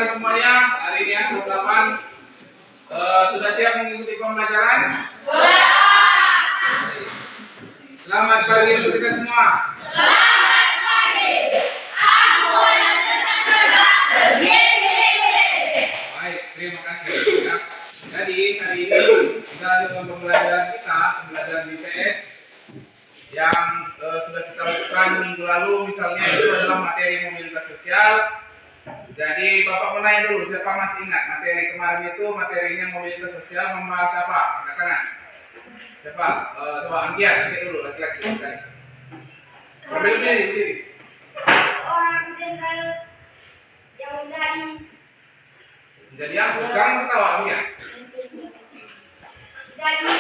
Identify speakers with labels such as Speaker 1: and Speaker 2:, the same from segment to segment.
Speaker 1: pagi semuanya. Hari ini yang ke-8 sudah siap mengikuti pembelajaran? Sudah. Selamat pagi untuk kita semua.
Speaker 2: Selamat pagi. Aku
Speaker 1: Baik, terima kasih. Ya. Jadi hari ini kita lanjutkan pembelajaran BPS yang sudah kita lakukan minggu lalu. Misalnya itu adalah materi mobilitas sosial. Jadi Bapak menanya dulu, siapa masih ingat materi kemarin itu materinya mobilitas sosial membahas apa? Angkat tangan. Siapa? Coba Anggiat dulu, laki-laki sekali. Berdiri.
Speaker 2: orang jenderal yang
Speaker 1: Jadi aku jangan ketawa Anggiat.
Speaker 2: jadi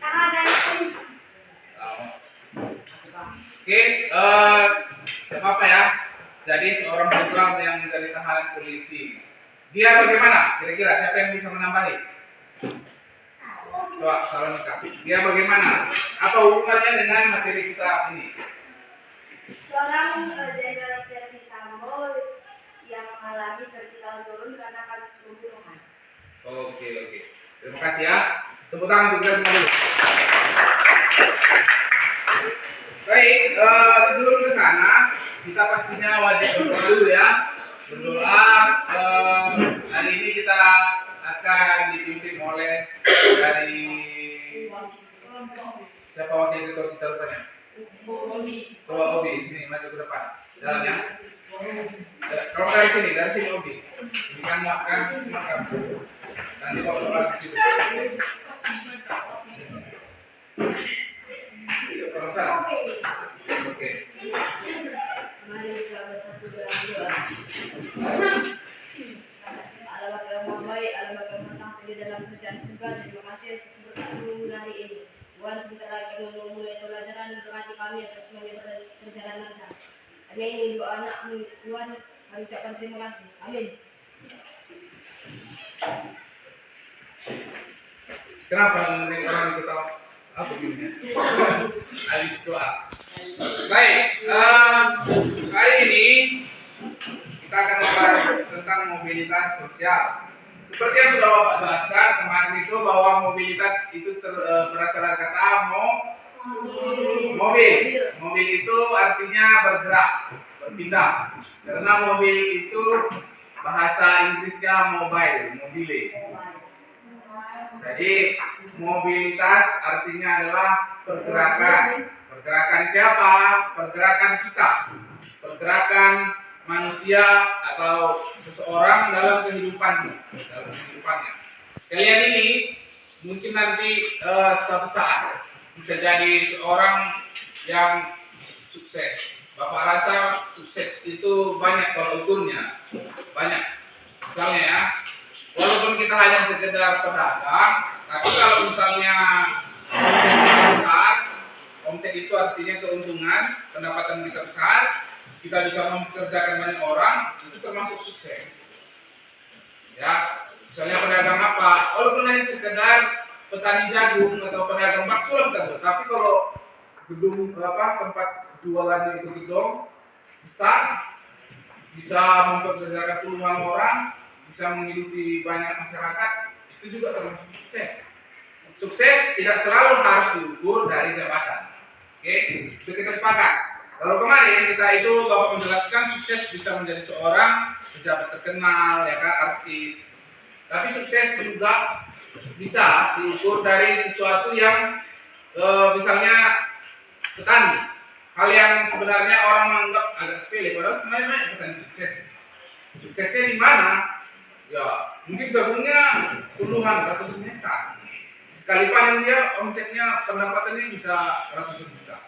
Speaker 2: tahanan polisi.
Speaker 1: Oke, siapa apa ya? Jadi seorang jenderal yang menjadi tahanan polisi. Dia bagaimana? Kira-kira siapa yang bisa menambahi? Coba Salonika. Dia bagaimana? Apa hubungannya dengan materi kita ini?
Speaker 2: Seorang jenderal Verdi Sambo yang mengalami vertikal turun karena kasus pembunuhan.
Speaker 1: Oke. Terima kasih ya. Tepuk tangan untuk kita semua dulu. Baik, sebelum ke sana kita pastinya wajib berdoa dulu ya. Berdoa. Hari ini kita akan dipimpin oleh dari siapa wakil ketua kita rupanya? Ketua Obi, sini maju ke depan. Jalan ya. Kalau dari sini Obi. Ini kan makan. Nanti bawa doa ke situ. Kalau sana. Oke.
Speaker 3: Mari kita bersatu dalam doa. Allah Bapa yang Maha Baik, Allah Bapa yang Maha Tangguh di dalam kerjaan surga. Terima kasih atas berkat-Mu hari ini. Tuhan, sebentar lagi kami memulai pelajaran, berkati kami agar semuanya berjalan lancar. Hanya ini doa anak-Mu, Tuhan, kami ucapkan terima kasih. Amin.
Speaker 1: Kenapa memberi orang itu tahu apa begini? Habis doa. Baik, kali ini kita akan membahas tentang mobilitas sosial. Seperti yang sudah Bapak jelaskan kemarin itu bahwa mobilitas itu berasal dari kata mobil. Mobil itu artinya bergerak, berpindah. Karena mobil itu bahasa Inggrisnya mobile. Jadi mobilitas artinya adalah pergerakan. Pergerakan siapa? Pergerakan kita. Pergerakan manusia atau seseorang dalam kehidupannya. Kalian ini mungkin nanti suatu saat bisa jadi seorang yang sukses. Bapak rasa sukses itu banyak kalau ukurnya. Banyak. Misalnya ya, walaupun kita hanya sekedar pedagang, tapi kalau misalnya omset besar, omset itu artinya keuntungan, pendapatan kita besar, kita bisa mempekerjakan banyak orang, itu termasuk sukses. Ya, misalnya pedagang apa, walaupun hanya sekedar petani jagung atau pedagang bakso lah kita, tapi kalau gedung tempat jualannya itu gedung besar, bisa mempekerjakan puluhan orang, bisa menghidupi banyak masyarakat, itu juga termasuk sukses. Sukses tidak selalu harus diukur dari jabatan. Oke, itu kita sepakat. Kalau kemarin kita itu Bapak menjelaskan sukses bisa menjadi seorang pejabat terkenal, ya kan, artis. Tapi sukses juga bisa diukur dari sesuatu yang misalnya petani. Hal yang sebenarnya orang menganggap agak sepele, padahal sebenarnya banyak petani sukses. Suksesnya di mana? Ya, mungkin jagungnya puluhan, ratusan hektar. Sekali panen dia omsetnya, pendapatannya bisa ratusan juta.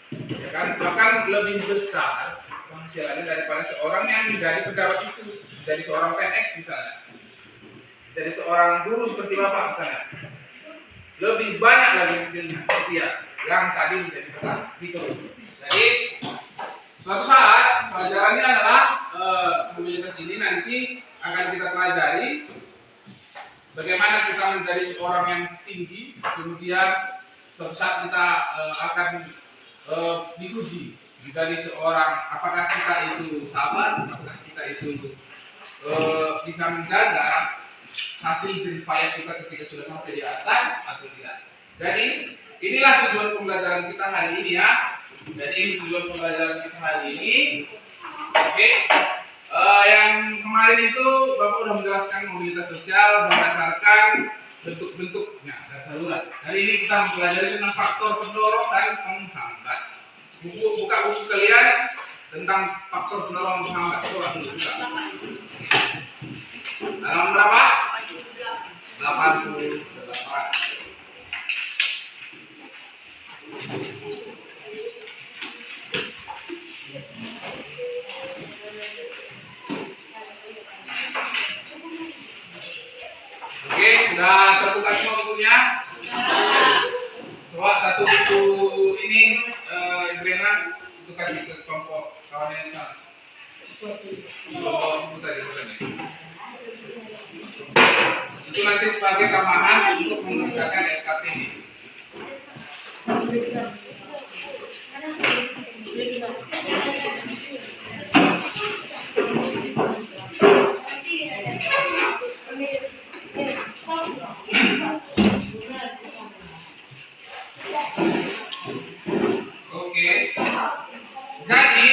Speaker 1: Ya kan, bahkan lebih besar penghasilannya daripada seorang yang menjadi pejabat itu, menjadi seorang PNS misalnya, jadi seorang guru seperti Bapak misalnya, lebih banyak lagi hasilnya seperti yang tadi menjadi petani gitu. Jadi suatu saat pelajarannya adalah mobilitas ini nanti akan kita pelajari bagaimana kita menjadi seorang yang tinggi, kemudian suatu saat kita akan diuji menjadi seorang, apakah kita itu sabar, apakah kita itu bisa menjaga hasil jerih payah kita ketika sudah sampai di atas atau tidak. Jadi inilah tujuan pembelajaran kita hari ini ya. Jadi ini tujuan pembelajaran kita hari ini. Oke. Yang kemarin itu Bapak sudah menjelaskan mobilitas sosial berdasarkan bentuk-bentuknya dasar urat. Hari ini kita mempelajari tentang faktor pendorong dan penghambat. Buka buku kalian tentang faktor pendorong dan penghambat. Coba dulu buka. Halaman berapa? 88. Oke, sudah terbuka semua bukunya? Coba satu buku ini, Brena, itu kasih ke kelompok kawannya sana. Buku tadi. Itu nanti sebagai tambahan untuk mengerjakan LKP ini. Oke. Jadi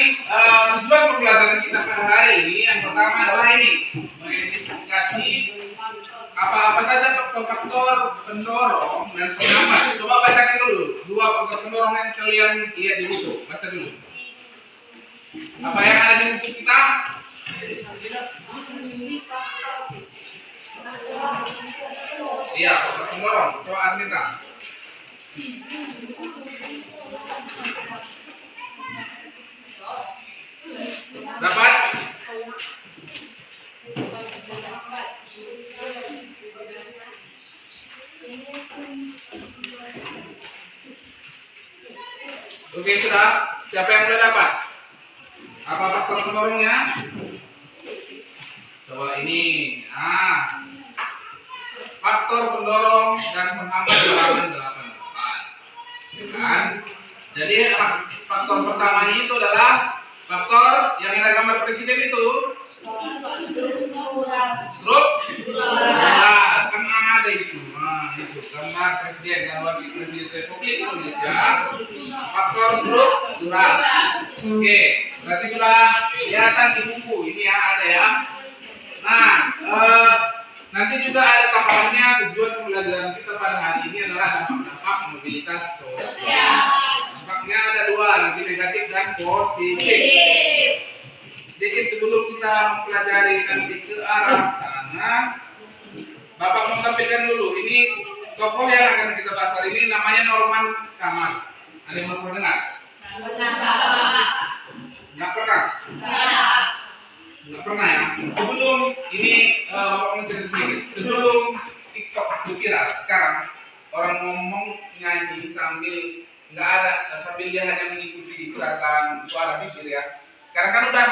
Speaker 1: tujuan pembelajaran kita pada hari ini yang pertama adalah ini, mengidentifikasi apa saja faktor-faktor pendorong dan penghambat. Coba bacakan dulu dua faktor pendorong yang kalian lihat di buku. Baca dulu. Apa yang ada di buku kita? Iya, faktor pendorong. Coba Arnita. Dapat? Oke, sudah. Siapa yang sudah dapat? Apa faktor pendorongnya? Coba ini. Faktor pendorong dan penghambat halaman 88. Ya kan? Jadi faktor pertama itu adalah faktor yang ada gambar presiden itu. Kan ada itu. Itu gambar presiden, gambar presiden Republik Indonesia. Faktor struktural. Oke, berarti sudah kelihatan di buku ini ya, ada ya. Nah, nanti juga ada tambahannya. Tujuan pembelajaran kita pada hari ini adalah dampak mobilitas sosial. Dampaknya ada dua, nanti negatif dan positif. Sedikit sebelum kita mempelajari nanti ke arah sana, Bapak mau tampilkan dulu. Ini tokoh yang akan kita bahas hari ini namanya Norman Kamal. Ada yang pernah dengar? Nggak pernah. Nggak pernah ya. Sebelum ini Bapak mau cerita sedikit. Sebelum TikTok itu viral, sekarang orang ngomong nyanyi sambil dia hanya mengikuti gerakan suara bibir ya. Sekarang kan udah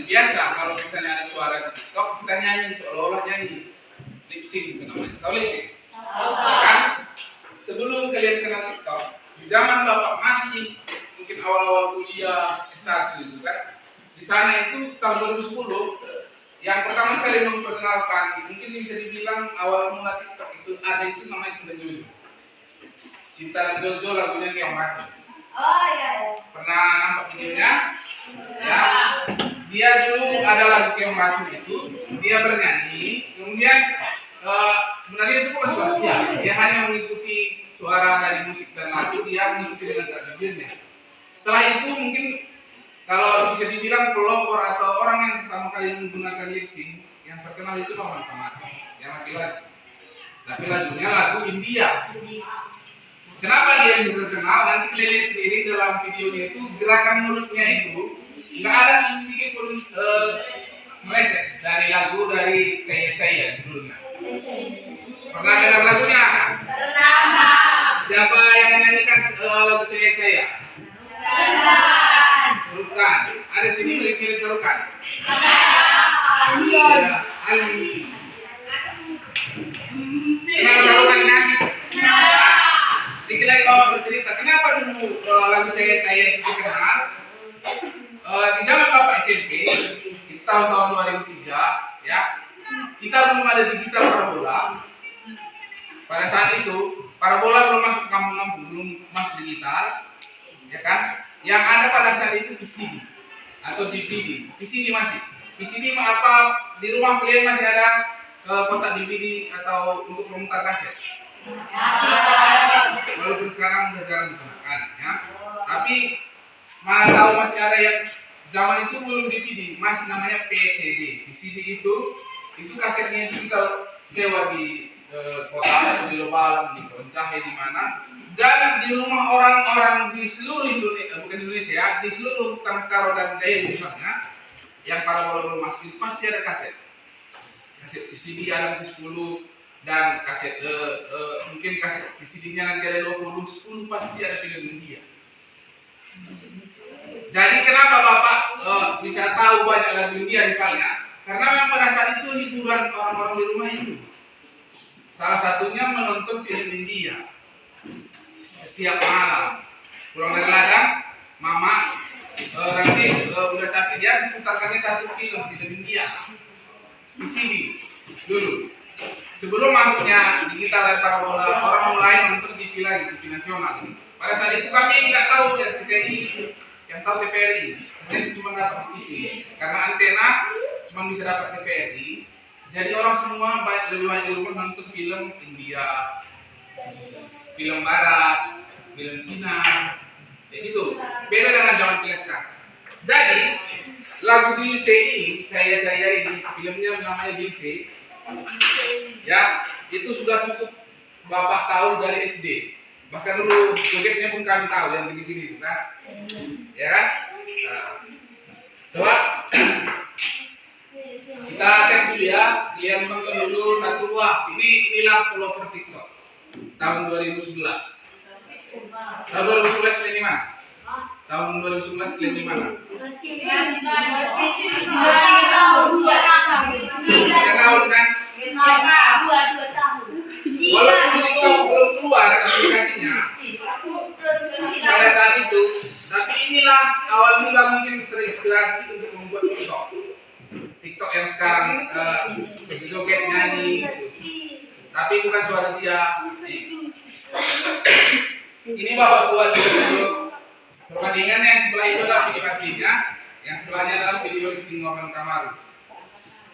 Speaker 1: biasa kalau misalnya ada suara di TikTok kita nyanyi seolah-olah nyanyi lip sync itu namanya. Tahu lip sync? Kan sebelum kalian kenal TikTok, di zaman Bapak masih mungkin awal-awal kuliah S1 itu kan. Di sana itu tahun 2010 yang pertama sekali memperkenalkan, mungkin bisa dibilang awal mula TikTok itu ada itu namanya Sinta Jojo. Cinta dan Jojo lagunya Keong Racun.
Speaker 2: Oh iya.
Speaker 1: Pernah nampak videonya? Ya. Dia dulu ada lagu Keong Racun itu, dia bernyanyi, kemudian sebenarnya itu bukan suara dia hanya mengikuti suara dari musik dan lagu, dia mengikuti dengan gerak bibirnya. Setelah itu mungkin kalau bisa dibilang pelopor atau orang yang pertama kali menggunakan lip sync yang terkenal itu Norman Kamal, yang laki-laki. Tapi lagunya lagu India. Kenapa dia yang terkenal? Nanti kalian lihat sendiri dalam videonya itu gerakan mulutnya itu nggak ada sedikit pun meleset dari lagu dari Caya judulnya. Pernah dengar lagunya? Pernah. Siapa yang menyanyikan lagu Caya? Sarukan. Ada sini mirip-mirip Sarukan. Ada. Ali. Kenapa Sarukan nyanyi? Sedikit lagi bawa bercerita. Kenapa dulu lagu Caya itu dikenal? Di zaman Bapak SMP, tahun 2003 ya, kita belum ada digital parabola. Pada saat itu parabola belum masuk kampung-kampung, belum masuk digital, ya kan? Yang ada pada saat itu PCD atau DVD. PCD masih. PCD apa di rumah kalian masih ada kotak DVD atau untuk memutar kaset?
Speaker 3: Masih ada.
Speaker 1: Walaupun sekarang udah jarang digunakan, ya. Tapi mana tahu masih ada yang zaman itu belum DVD, masih namanya PCD. PCD itu kasetnya itu kita sewa di kota atau di Lobalang, di Poncahai, di mana, dan di rumah orang-orang di seluruh Indonesia, bukan Indonesia ya, di seluruh tanah Karo dan Daya misalnya, yang parabola belum masuk itu pasti ada kaset VCD ada 10 dan kaset mungkin kaset VCD-nya nanti ada 20, 10 pasti ada film India. Jadi kenapa Bapak bisa tahu banyak lagu India misalnya? Karena memang pada saat itu hiburan orang-orang di rumah itu. Salah satunya menonton film India. Setiap malam pulang dari ladang, mama nanti udah capek dia diputarkannya satu film India. VCD dulu. Sebelum masuknya digital dan parabola, orang mulai nonton TV lagi, TV nasional. Pada saat itu kami nggak tahu yang CTI, yang tahu TVRI. Jadi cuma dapat TV. Karena antena cuma bisa dapat TVRI. Jadi orang semua lebih banyak di rumah nonton film India, film Barat, film Cina, kayak gitu. Beda dengan zaman kita sekarang. Jadi lagu Dilse ini, Jaya ini, filmnya namanya Dilse, ya itu sudah cukup Bapak tahu dari SD. Bahkan dulu jogetnya pun kami tahu yang gini-gini, kan? Ya kan? Coba kita tes dulu ya. Kalian nonton dulu satu inilah pelopor TikTok tahun 2011. Tahun 2011 ini mana? Tahun 2011 kalian di mana?
Speaker 2: Masih
Speaker 1: 3 tahun kan?
Speaker 2: 2 tahun.
Speaker 1: Walaupun itu belum keluar aplikasinya pada saat itu, tapi inilah awal mula mungkin terinspirasi untuk membuat TikTok yang sekarang joget nyanyi, tapi bukan suara dia. Ini Bapak buat video perbandingan yang sebelah itu adalah video aslinya, yang sebelahnya adalah video di Singapura Kamaru.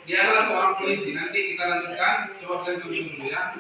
Speaker 1: Dia adalah seorang polisi. Nanti kita lanjutkan. Coba kalian tunggu dulu ya.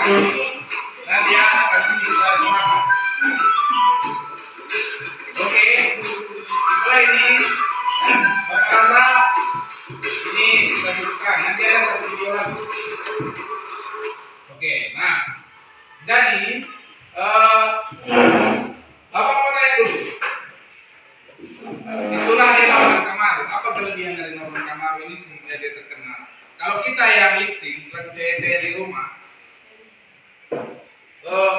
Speaker 1: dan dia kasih makan. Oke, setelah ini berkata ini dilanjutkan. Nanti ada satu video lagi. Oke, nah jadi Bapak mau tanya dulu. Itulah dia Norman Kamaru. Apa kelebihan dari Norman Kamaru ini sehingga dia terkenal? Kalau kita yang lip sync, cewek-cewek di rumah,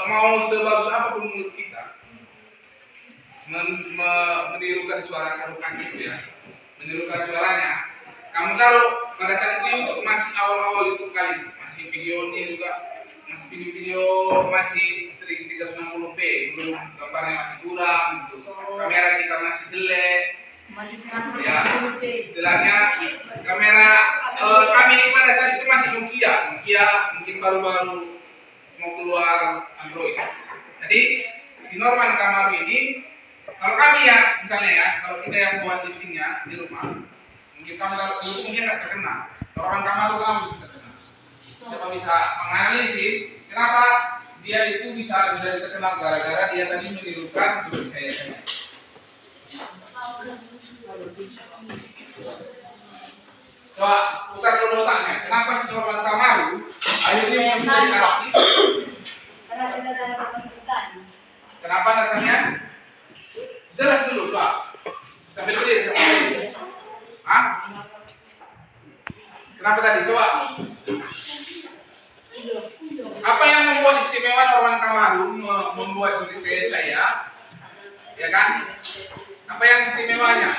Speaker 1: mau sebagus apapun menurut kita, menirukan suara sarukan itu ya, menirukan suaranya. Kamu tahu pada saat itu YouTube masih awal-awal YouTube kali, masih videonya juga, masih video-video masih 360p, belum gambarnya masih kurang, gitu. Kamera kita masih jelek. Ya, istilahnya kamera kami pada saat itu masih Nokia mungkin baru-baru mau keluar Android. Jadi si Norman Kamaru ini, kalau kami ya misalnya ya, kalau kita yang buat lip sync-nya di rumah, mungkin kamu tahu itu mungkin nggak terkenal. Norman Kamaru kenapa bisa terkenal? Coba bisa menganalisis kenapa dia itu bisa terkenal gara-gara dia tadi menirukan saya. Coba putar dulu otaknya. Kenapa si Norman Kamaru akhirnya bisa menjadi artis?
Speaker 2: Karena sudah ada pendidikan.
Speaker 1: Kenapa dasarnya? Jelas dulu, coba. Sambil berdiri. Hah? Kenapa tadi? Coba. Apa yang membuat istimewa Norman Kamaru membuat saya? Ya kan? Apa yang istimewanya?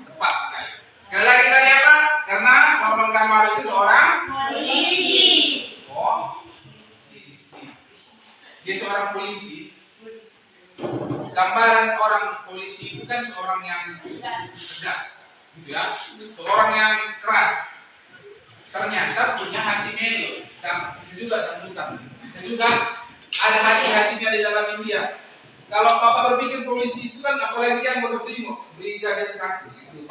Speaker 1: Tepat sekali. Sekali lagi tadi apa? Karena Norman Kamaru itu seorang polisi. Oh, polisi. Dia seorang polisi. Gambaran orang polisi itu kan seorang yang tegas, gitu ya. Seorang yang keras. Ternyata punya hati melo. Bisa juga tambutan. Bisa juga ada hati-hatinya di dalam India. Kalau Bapak berpikir polisi itu kan apalagi yang berprimo, brigadir 1 itu.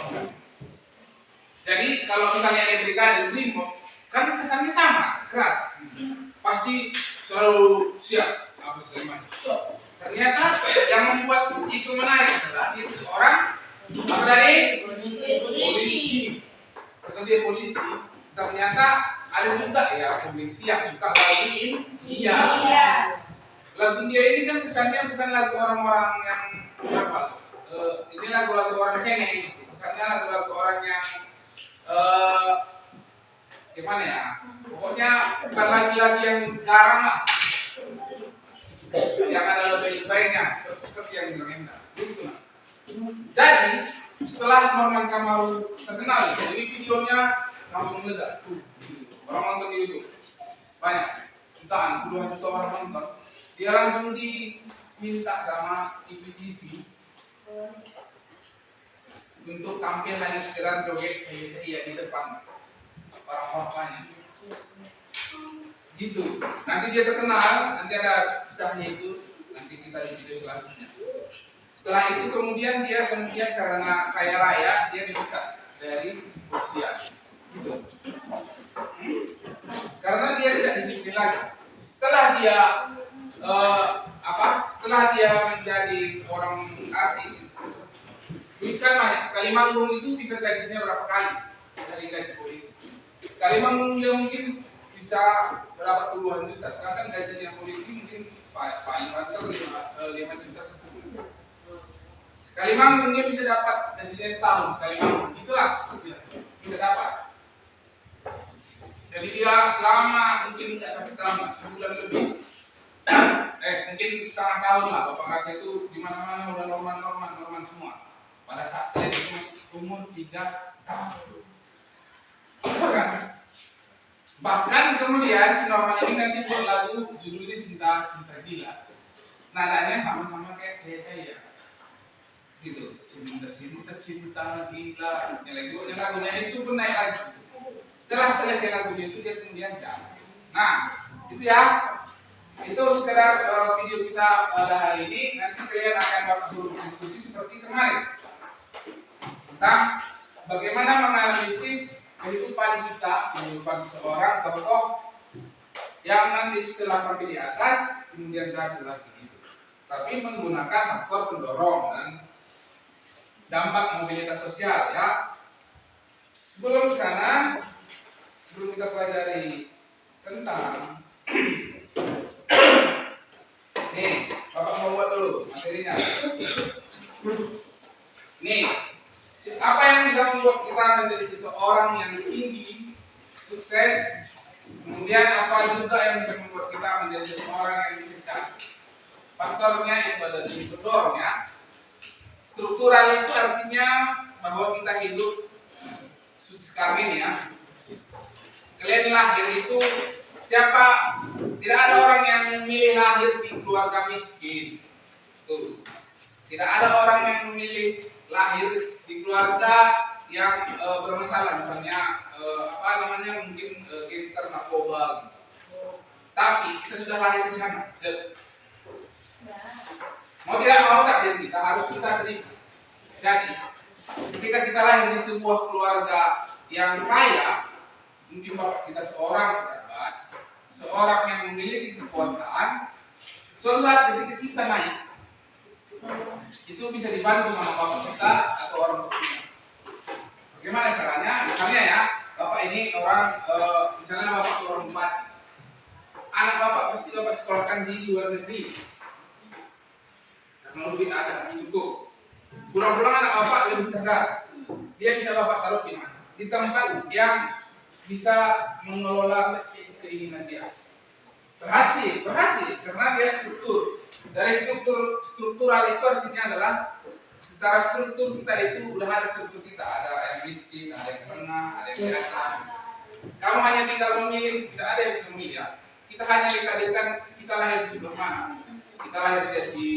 Speaker 1: Jadi kalau misalnya ada brigadir primo, kan kesannya sama, keras. Pasti selalu siap apa segala macam. Ternyata yang membuat itu menarik adalah dia seorang apa dari polisi. Karena dia polisi, ternyata ada juga ya polisi yang suka lagu India. Lagu India ini kan kesannya bukan lagu orang-orang yang apa? Ini lagu-lagu orang cengeng. Kesannya lagu-lagu orang yang gimana ya? Pokoknya bukan lagi-lagi yang garang lah. Yang ada lebih baiknya seperti yang bilang Enda. Gitu lah. Jadi setelah Norman Kamaru terkenal, jadi videonya langsung meledak tuh. Orang nonton di YouTube banyak, jutaan, puluhan juta orang nonton. Dia langsung diminta sama TV untuk tampil hanya sekedar joget ceria di depan orang-orangnya. Gitu. Nanti dia terkenal, nanti ada kisahnya itu, nanti kita di video selanjutnya. Setelah itu kemudian karena kaya raya dia dipecat dari kepolisian. Gitu. Karena dia tidak disiplin lagi. Setelah dia menjadi seorang artis, duit kan banyak. Sekali manggung itu bisa gajinya berapa kali dari gaji polisi. Sekali manggung dia mungkin bisa berapa puluhan juta. Sekarang gajinya polisi mungkin paling banter 5 juta 10. Sekali manggung dia bisa dapat gajinya setahun sekali manggung. Itulah bisa dapat. Jadi dia selama mungkin nggak sampai setahun, sebulan lebih. Mungkin setengah tahun lah. Bapak rasa itu di mana-mana udah Norman semua. Pada saat dia masih umur 3 tahun. Bahkan kemudian si Norman ini nanti buat lagu judulnya Cinta Gila. Nadanya sama-sama kayak saya. Gitu. Cinta gila. Lagunya itu pun naik lagi. Setelah selesai lagunya itu dia kemudian jatuh. Nah, itu ya. Itu sekedar video kita pada hari ini. Nanti kalian akan dapat diskusi seperti kemarin tentang bagaimana menganalisis kehidupan kita, kehidupan seseorang tokoh yang nanti setelah sampai di atas kemudian jatuh lagi gitu. Tapi menggunakan faktor pendorong dan dampak mobilitas sosial ya. Sebelum ke sana, sebelum kita pelajari tentang nih, Bapak mau buat dulu materinya. Nih, apa yang bisa membuat kita menjadi seseorang yang tinggi, sukses? Kemudian apa juga yang bisa membuat kita menjadi seseorang yang bisa cantik? Faktornya itu ada di pendorong ya. Struktural itu artinya bahwa kita hidup sekarang ini ya. Kalian lahir itu siapa? Tidak ada orang yang memilih lahir di keluarga miskin. Tuh. Tidak ada orang yang memilih lahir di keluarga yang bermasalah, misalnya mungkin gangster narkoba gitu. Tapi kita sudah lahir di sana. Mau tidak mau tak, jadi kita harus kita terima. Jadi ketika kita lahir di sebuah keluarga yang kaya, mungkin bapak kita seorang pejabat, seorang yang memiliki kekuasaan, suatu saat ketika kita naik, itu bisa dibantu sama bapak kita atau orang tua kita. Bagaimana caranya? Misalnya ya, bapak ini orang, misalnya bapak seorang bupati, anak bapak pasti bapak sekolahkan di luar negeri, karena duit ada cukup. Pulang-pulang anak bapak lebih cerdas, dia bisa bapak taruh di mana? Di tempat yang bisa mengelola keinginan dia. Berhasil karena dia struktur. Dari struktural itu artinya adalah secara struktur kita itu udah ada struktur kita, ada yang miskin, ada yang tengah, ada yang di atas. Kamu hanya tinggal memilih, tidak ada yang bisa memilih ya. Kita hanya ditakdirkan kita lahir di sebelah mana. Kita lahir jadi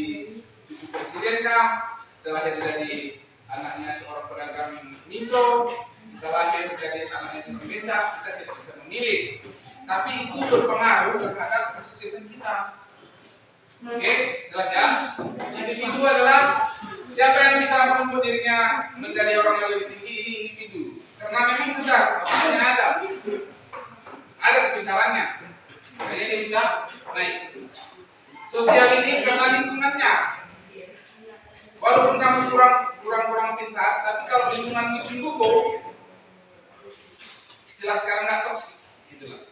Speaker 1: cucu presiden kah? Kita lahir dari anaknya seorang pedagang miso, kita lahir dari anaknya seorang becak, kita tidak bisa memilih. Tapi itu berpengaruh terhadap kesuksesan kita. Oke, jelas ya? Individu adalah siapa yang bisa membuat dirinya menjadi orang yang lebih tinggi, ini individu. Karena memang cerdas, makanya ada kepintarannya. Makanya dia bisa naik. Sosial ini karena lingkungannya. Walaupun kamu kurang pintar, tapi kalau lingkungan itu mendukung, istilah sekarang nggak toksik, itulah.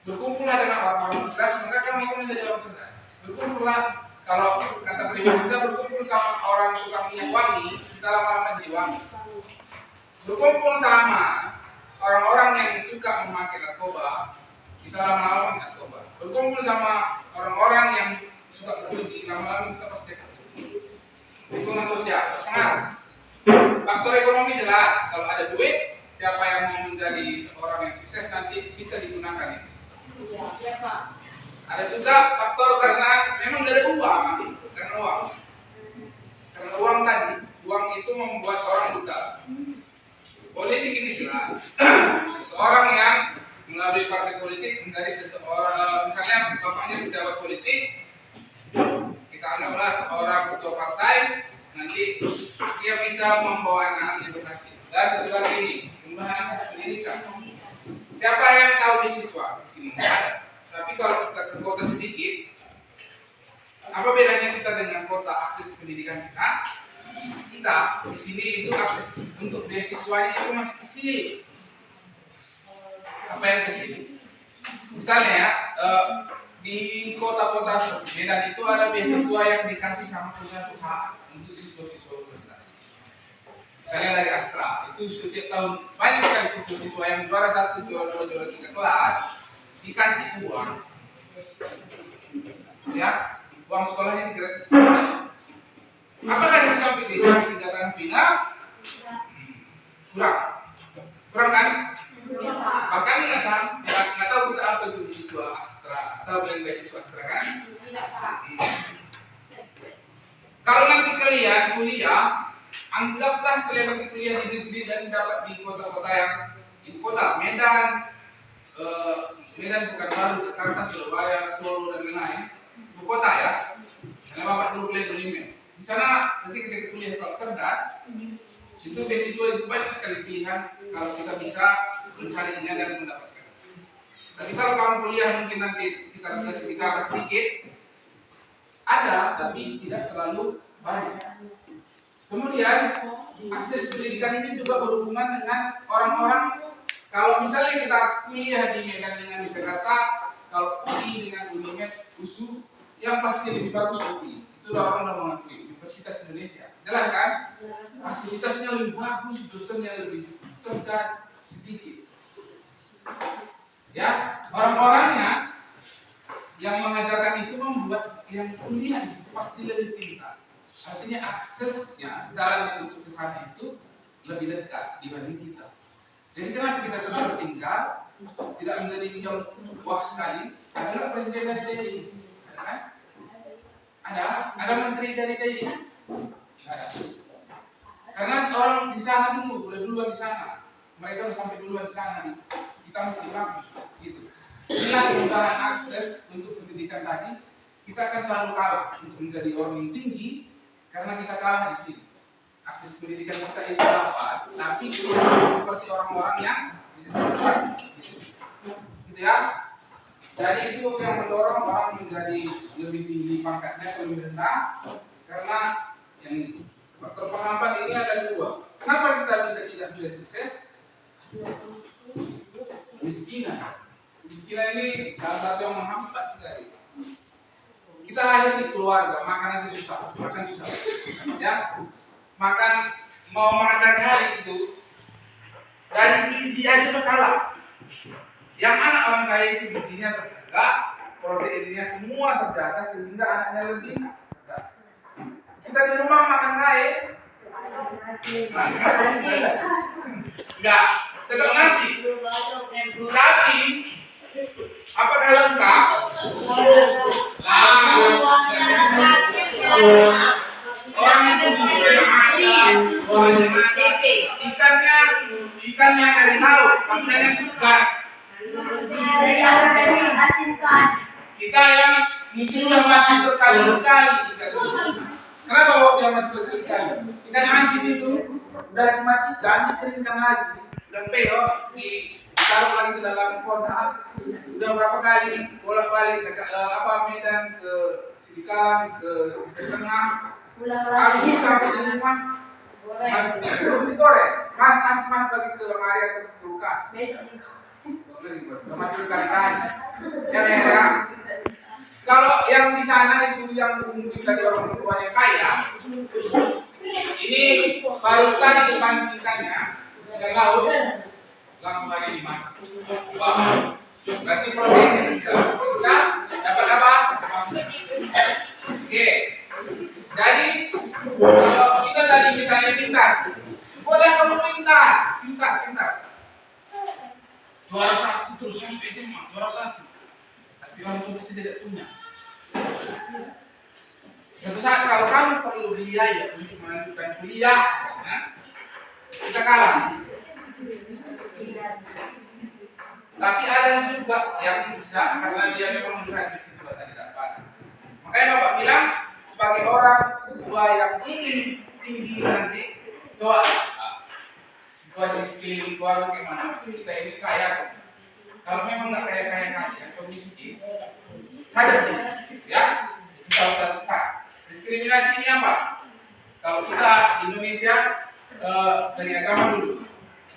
Speaker 1: Berkumpullah dengan orang-orang cerdas, maka kamu akan menjadi orang cerdas. Berkumpullah, kalau kata pribadi berkumpul sama orang tukang minyak wangi, kita lama-lama jadi wangi. Berkumpul sama orang-orang yang suka memakai narkoba, kita lama-lama memakai narkoba. Berkumpul sama orang-orang yang suka berjudi, lama-lama kita pasti akan lingkungan sosial, pengaruh. Faktor ekonomi jelas, kalau ada duit, siapa yang mau menjadi seorang yang sukses nanti bisa digunakan itu.
Speaker 2: Ya, Pak.
Speaker 1: Ada juga faktor karena memang dari uang, karena uang tadi, uang itu membuat orang buta. Politik ini jelas, seorang yang melalui partai politik menjadi seseorang, misalnya bapaknya pejabat politik, kita anggaplah seorang ketua partai, nanti dia bisa membawa anak-anak edukasi. Dan satu lagi ini, perubahan akses pendidikan. Siapa yang tahu beasiswa? Di sini ada. Tapi kalau kita ke kota sedikit, apa bedanya kita dengan kota akses pendidikan kita? Kita di sini itu akses untuk beasiswanya itu masih kecil. Apa yang kecil? Misalnya ya, di kota-kota seperti Medan itu ada beasiswa yang dikasih sama perusahaan untuk siswa-siswa berprestasi. Misalnya dari Astra, itu setiap tahun banyak sekali siswa-siswa yang juara 1, juara 2, juara 3 kelas dikasih uang. Ya, uang sekolahnya gratis. Apakah yang sampai di sana tingkatan bina? Kurang kan? Bahkan nggak tahu kita apa itu beasiswa Astra atau yang beasiswa Astra kan?
Speaker 2: Tidak, Pak.
Speaker 1: Kalau nanti kalian kuliah, anggaplah kalian nanti kuliah di negeri dan dapat di kota-kota yang ibu kota, Medan, Medan bukan baru, Jakarta, Surabaya, Solo dan lain-lain, ibu kota ya. Karena bapak dulu kuliah di Medan. Di sana ketika kita kuliah kalau cerdas, itu beasiswa itu banyak sekali pilihan kalau kita bisa mencarinya dan mendapatkan. Tapi kalau kamu kuliah mungkin nanti sekitar sedikit ada, tapi tidak terlalu banyak. Kemudian akses pendidikan ini juga berhubungan dengan orang-orang. Kalau misalnya kita kuliah di Medan dengan di Jakarta, kalau UI dengan UNIMED, USU, yang pasti lebih bagus UI. Itulah orang udah mengakui Universitas Indonesia. Jelas kan? Fasilitasnya lebih bagus, dosennya lebih cerdas sedikit. Ya, orang-orangnya yang mengajarkan itu membuat yang kuliah itu pasti lebih pintar. Artinya aksesnya, jalan untuk ke sana itu lebih dekat dibanding kita. Jadi kenapa kita terus tertinggal, tidak menjadi yang wah sekali? Adalah presiden dari DKI, ada kan? Ada menteri dari DKI, ada. Karena orang di sana dulu, udah duluan di sana, mereka udah sampai duluan di sana, kita mesti lagi, gitu. Inilah kemudahan akses untuk pendidikan tadi, kita akan selalu kalah untuk menjadi orang yang tinggi, karena kita kalah di sini. Akses pendidikan kita itu dapat, tapi seperti orang-orang yang di situ besar, gitu ya. Jadi itu yang mendorong orang menjadi lebih tinggi pangkatnya, lebih rendah, karena yang itu. Faktor penghambat ini ada dua. Kenapa kita bisa tidak menjadi sukses? Miskinan. Miskinan ini salah satu yang menghambat sekali. Kita lahir di keluarga, makan aja susah, makan susah, ya. Makan mau makan sehari-hari itu dari gizi aja tuh kalah. Yang anak orang kaya itu gizinya terjaga, proteinnya semua terjaga sehingga anaknya lebih cerdas. Kita di rumah makan kaya, enggak, tetap nasi. Tapi apakah lengkap? Orang itu ikannya dari laut, ikannya segar. Kita yang mungkin udah mati berkali-kali. Kenapa kok dia mati berkali-kali? Ikan asin itu udah dimatikan, dikeringkan lagi, udah peot, ditaruh lagi ke dalam kotak. Udah berapa kali bolak-balik Medan ke Silikan, ke Tengah. Habis itu sampai di rumah, belum digoreng, mas lagi ke lemari atau ke kulkas. Mati berkali-kali. Ya. Kalau yang di sana itu yang mungkin dari orang tuanya kaya, ini baru tadi dipancing ikannya ikan laut, langsung aja dimasak. Wah, berarti proteinnya segar. Kita dapat apa? Oke. Jadi kalau kita tadi misalnya pintar, boleh kamu pintar. Juara 1 terus sampai SMA, juara 1. Tapi orang tua kita tidak punya. Suatu saat kalau kamu perlu biaya untuk melanjutkan kuliah, kita kalah di situ. Tapi ada juga yang bisa karena dia memang mencari beasiswa tadi dapat. Makanya Bapak bilang sebagai orang siswa yang ingin tinggi nanti, coba situasi sekeliling keluarga gimana? Kita ini kaya. Kalau memang nggak kaya atau miskin, sadar ya. Salah satu diskriminasi ini apa? Kalau kita di Indonesia dari agama dulu,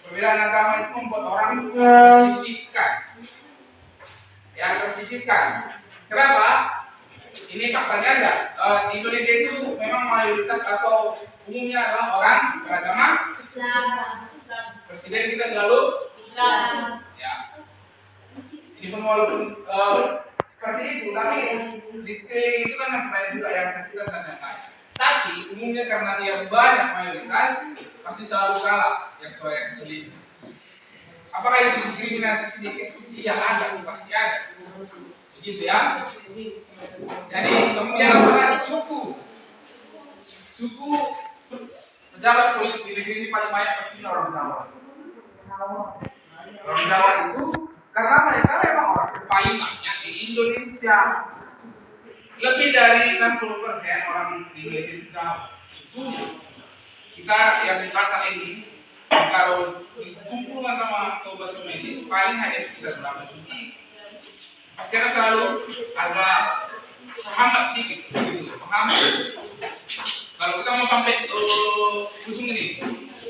Speaker 1: perbedaan agama itu membuat orang tersisihkan. Kenapa? Ini faktanya aja. Di Indonesia itu memang mayoritas atau umumnya adalah orang beragama Islam. Presiden kita selalu Islam. Ya. Ini pun walaupun seperti itu, tapi di sekeliling itu kan masih banyak juga yang Kristen dan yang lain. Tapi umumnya karena dia banyak mayoritas, pasti selalu kalah yang soal kecil ini. Apakah itu diskriminasi sedikit? Iya ada, pasti ada. Begitu ya. Jadi kemudian apa lagi? Suku pejabat politik di negeri ini paling banyak pasti orang Jawa. Orang Jawa itu karena mereka memang orang paling banyak di Indonesia. Lebih dari 60% orang di Indonesia itu Jawa. Sukunya. Kita yang di Batak ini kalau dikumpulkan sama Toba sama ini paling hanya sekitar berapa juta. Karena selalu agak menghambat sedikit, gitu, menghambat. Kalau kita mau sampai ujung ini,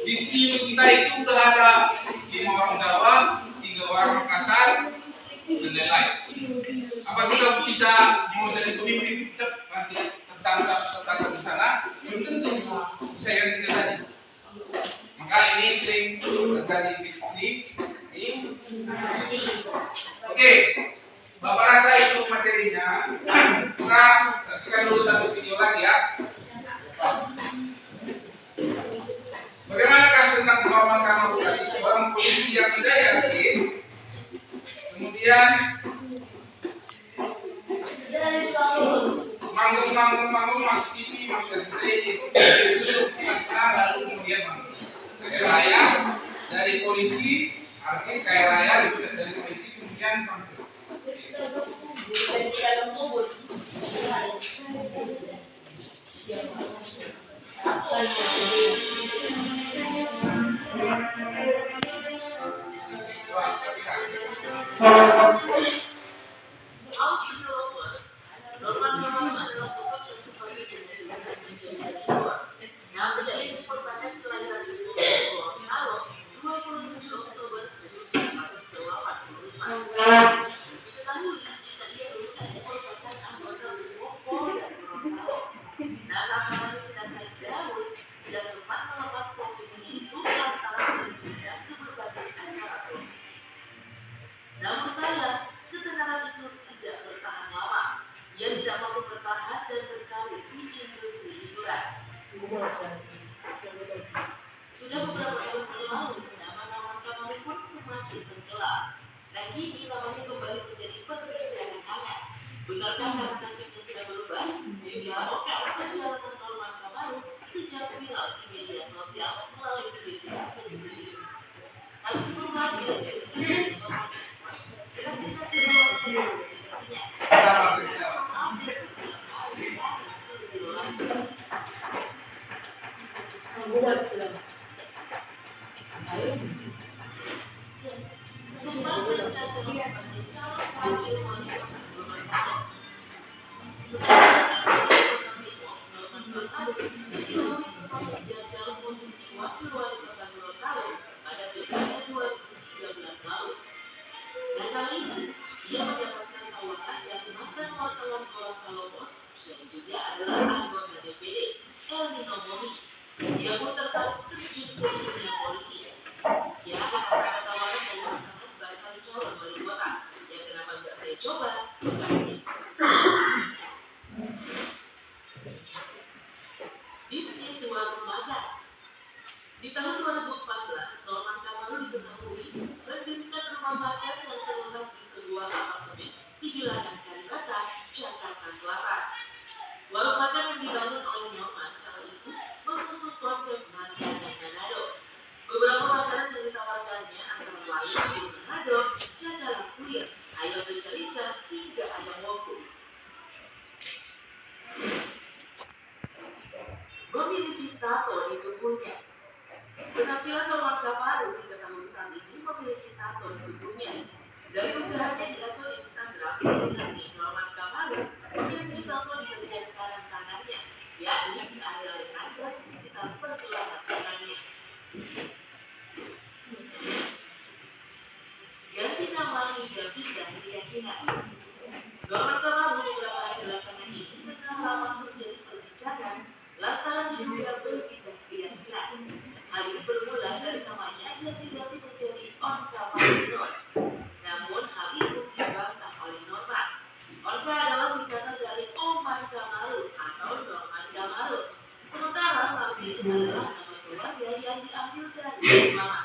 Speaker 1: di sini kita itu udah ada 5 orang Jawa, 3 orang Makassar, dan lain-lain. Apa kita bisa mau jadi pemimpin cep nanti tentang di sana? Belum tentu. Bisa yang kita tadi. Maka ini sering terjadi di sini. Oke, Bapak rasa itu materinya. Kita saksikan dulu satu video lagi ya. Bagaimana kasus tentang Norman Kamaru tadi? Seorang polisi yang idealis, kemudian manggung masuk TV, masuk SCTV, masuk lalu kemudian manggung. Kaya raya dari polisi, artis kaya raya dipecat dari polisi kemudian manggung.
Speaker 4: Sudah beberapa tahun berlalu, nama-nama Kamaru pun semakin tenggelam. Dan kini namanya kembali menjadi perbincangan hangat. Benarkah karena nasibnya sudah berubah? Hingga oka perjalanan Norman Kamaru sejak viral di media sosial melalui video ini. Habis berubah dia dan kita kedua Di tahun 2014, Norman Kamaru diketahui mendirikan rumah makan yang terletak di sebuah apartemen di bilangan Kalibata, Jakarta Selatan. Warung makan yang dibangun oleh Norman kala itu mengusung konsep makan dan Manado. Beberapa makanan yang ditawarkannya antara lain ayam Manado, jagalan suir, ayam rica-rica, hingga ayam woku. Memiliki tato di tubuhnya. Penampilan Norman Kamaru diketahui saat ini memiliki tato di tubuhnya. Dari unggahannya di akun Instagram, diketahui Norman Kamaru memiliki tato di bagian kanan tangannya, yakni di area lengan dan di sekitar pergelangan tangannya. Ganti nama hingga pindah keyakinan. Norman Kamaru beberapa hari belakangan ini tengah lama menjadi perbincangan lantaran diduga berpindah keyakinan. Hal ini bermula dari namanya yang diganti menjadi Onka Marinos. Namun hal itu dibantah oleh Norman. Onka adalah singkatan dari Oman Kamaru atau Norman Kamaru. Sementara Martinus adalah nama keluarga yang diambil dari mama.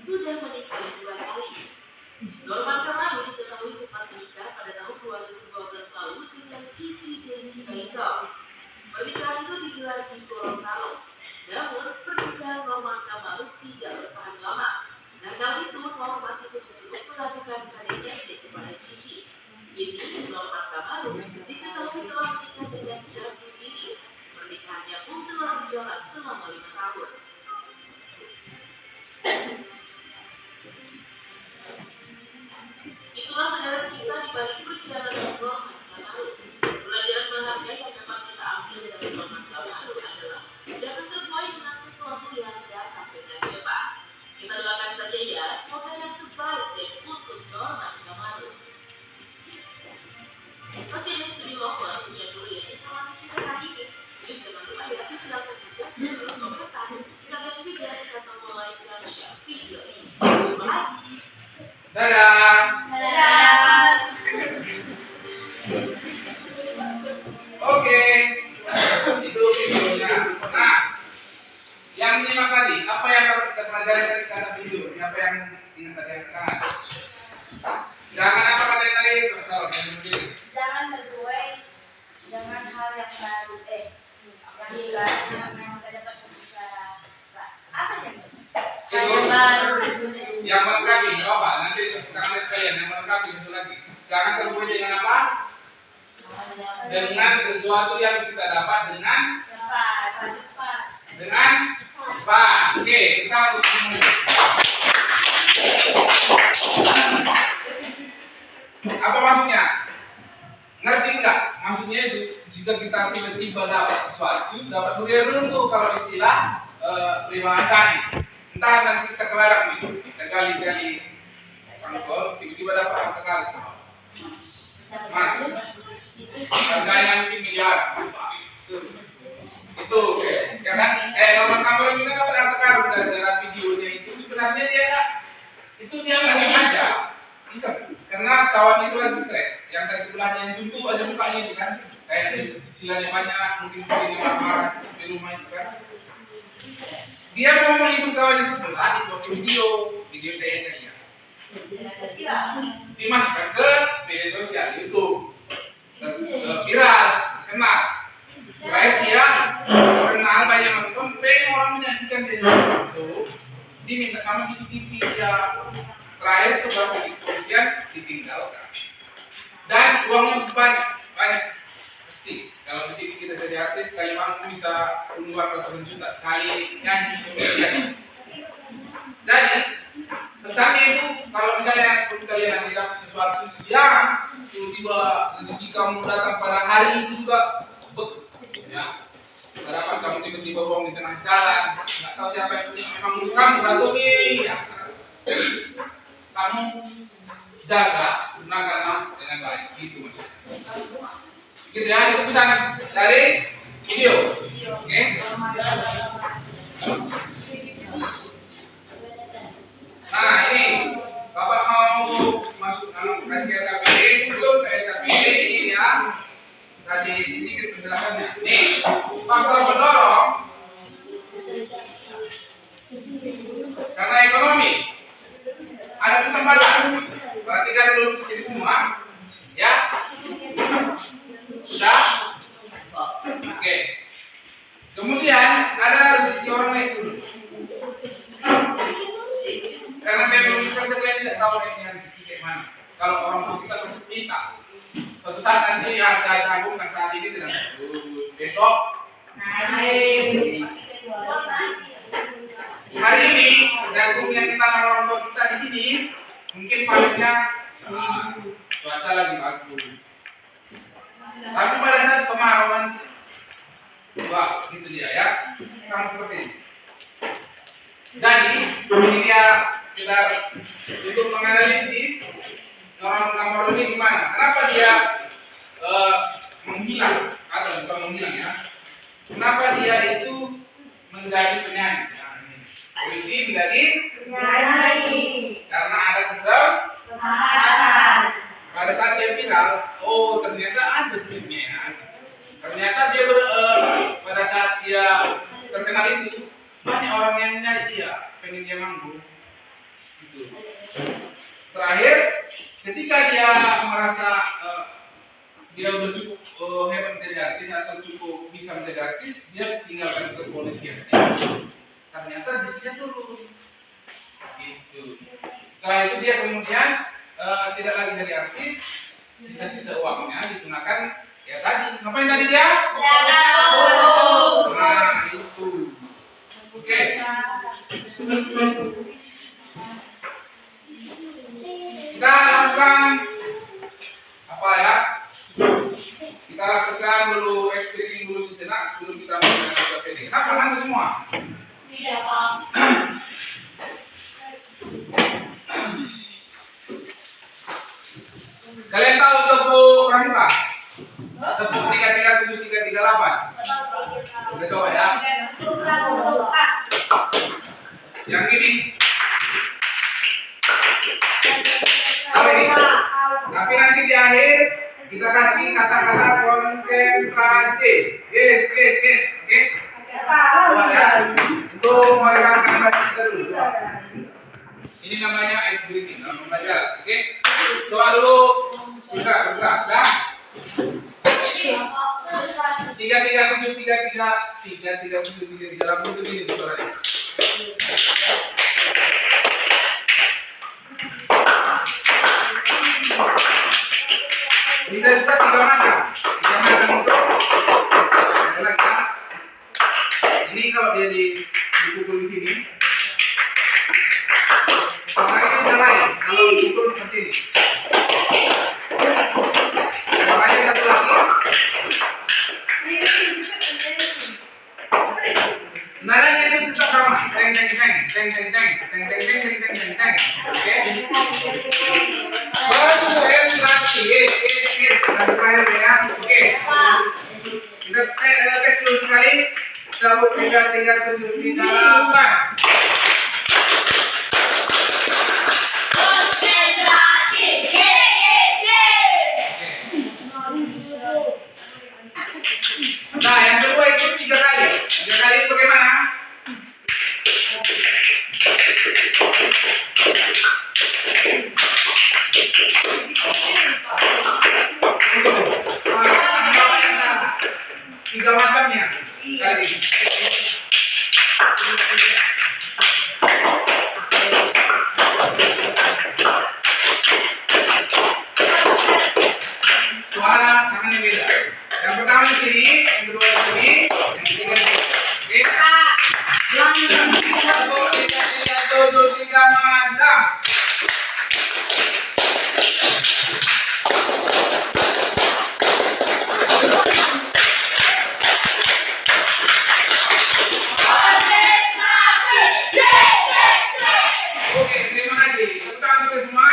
Speaker 4: Sudah menikah 2 kali. Norman Kamaru diketahui sempat menikah pada tahun 2012 lalu dengan Cici Desi Baito. Pernikahan itu digelar di Gorontalo. Namun pernikahan Norman Kamaru tidak bertahan lama. Nah kali itu Norman disebut-sebut melakukan KDRT kepada Cici. Kini Norman Kamaru diketahui telah menikah dengan Jasmine Iris. Pernikahannya pun telah berjalan selama 5 tahun.
Speaker 2: yang nggak dapat apa jadi?
Speaker 1: Itu yang melengkapi, coba nanti kamu sekalian yang melengkapi satu lagi. Jangan terbuat dengan apa? Dengan sesuatu yang kita dapat dengan cepat. Oke, kita harus apa maksudnya? Ngerti nggak? Maksudnya itu jika kita tiba-tiba dapat sesuatu, dapat durian dulu kalau istilah peribahasa ini. Entah nanti kita kelarang nih, kita kali-kali pangkol, tiba-tiba dapat apa sekali. Mas, harganya mungkin miliar. Itu, ya kan? Nomor kamera kita dapat harta karun gara-gara videonya itu. Sebenarnya dia nggak sengaja, iseng. Karena kawan itu lagi stres. Yang dari sebelahnya yang suntuk aja mukanya itu kan, kayak cicilannya banyak, mungkin sebenarnya marah di rumah itu kan. Dia mau meliput kawannya sebelah, dibuat video saya. Dimasukkan ke media sosial YouTube, viral, kenal. Supaya dia kenal banyak nonton, pengen orang menyaksikan dia langsung. Diminta sama TV dia. Terakhir itu bahasa di kepolisian ditinggalkan. Dan uangnya banyak pasti. Kalau di TV kita jadi artis, sekali manggung bisa puluhan ratusan juta, sekali nyanyi biasa. Jadi pesannya itu kalau misalnya kalian nanti dapat sesuatu yang tiba-tiba rezeki kamu datang pada hari itu juga, ya, harapan kamu tiba-tiba buang di tengah jalan, nggak tahu siapa yang punya, memang menurut kamu satu ya, kamu jaga gunakanlah dengan baik, gitu maksudnya. Gitu ya, itu pesan dari video. Oke. Nah ini Bapak mau masuk kasih ke KPD, sebelum ke KPD ini ya tadi sedikit penjelasannya. Nih faktor pendorong karena ekonomi ada kesempatan. Perhatikan dulu di sini semua, ya. Sudah? Oke. Kemudian ada rezeki orang naik turun. Karena memang kita sebenarnya tidak tahu ini rezeki kayak mana. Kalau orang tua kita pasti minta. Suatu saat nanti harga jagung saat ini sedang turun. Besok naik. Hari ini jagung yang kita naruh orang tua kita di sini mungkin panennya seminggu. Cuaca lagi bagus. Tapi pada saat kemarau nanti, wah, gitu dia ya, sama seperti ini. Jadi ini dia sekedar untuk menganalisis orang kamar ini gimana. Kenapa dia menghilang atau bukan menghilang ya? Kenapa dia itu menjadi penyanyi? Puisi menjadi penyanyi karena ada kesempatan. Pada saat dia viral, oh ternyata ada duitnya. Ternyata dia pada saat dia terkenal itu banyak orang yang nyari dia, pengen dia manggung. Gitu. Terakhir, ketika dia merasa dia udah cukup hebat menjadi artis atau cukup bisa menjadi artis, dia tinggalkan kepolisian. Ternyata rezekinya turun. Gitu. Setelah itu dia kemudian tidak lagi jadi artis, sisa-sisa uangnya digunakan ya tadi. Ngapain tadi dia? Nah itu. Oke. Kita lakukan apa ya? Kita lakukan dulu explaining dulu sejenak sebelum kita mulai ke KPD. Kenapa nangis semua?
Speaker 2: Tidak, Pak.
Speaker 1: Kalian tahu tepuk pramuka? Tepuk 33738. Udah coba ya. Yang ini. Tahu ini? Tapi nanti di akhir kita kasih kata-kata konsentrasi. Yes. Oke? Coba ya. Untuk merekamkan baca kita dulu. Ini namanya ice breathing dalam pembelajaran. Oke? Coba dulu. Sudah. Dah. 3377 itu begini suaranya. Bisa juga tiga macam itu adalah ya. Ini kalau dia dipukul di sini, suaranya bisa lain. Kalau dipukul seperti ini, suaranya satu lagi. Nadanya itu tetap sama, teng teng teng teng teng teng teng teng teng teng teng teng teng. Oke. Baru konsentrasi, dan terakhir ya. Oke. Kita tes dulu sekali. Cabut 3 7 8.
Speaker 2: Konsentrasi.
Speaker 1: Nah, yang kedua itu 3 kali. 3 kali itu bagaimana? Tiga macamnya kali. Suara tangannya beda. Yang pertama di sini, yang kedua di sini, yang ketiga di sini. Oke. 1 2 3 4 5 6 7 macam. Oke, terima kasih. Tepuk tangan untuk semua.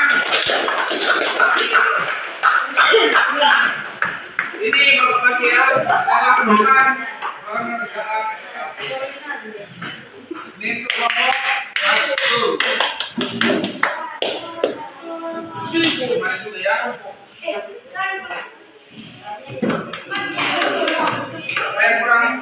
Speaker 1: Ini Bapak bagian dalam makan orang kerjaan. Ini untuk kelompok 1. Gimana dulu ya? Apa yang kurang?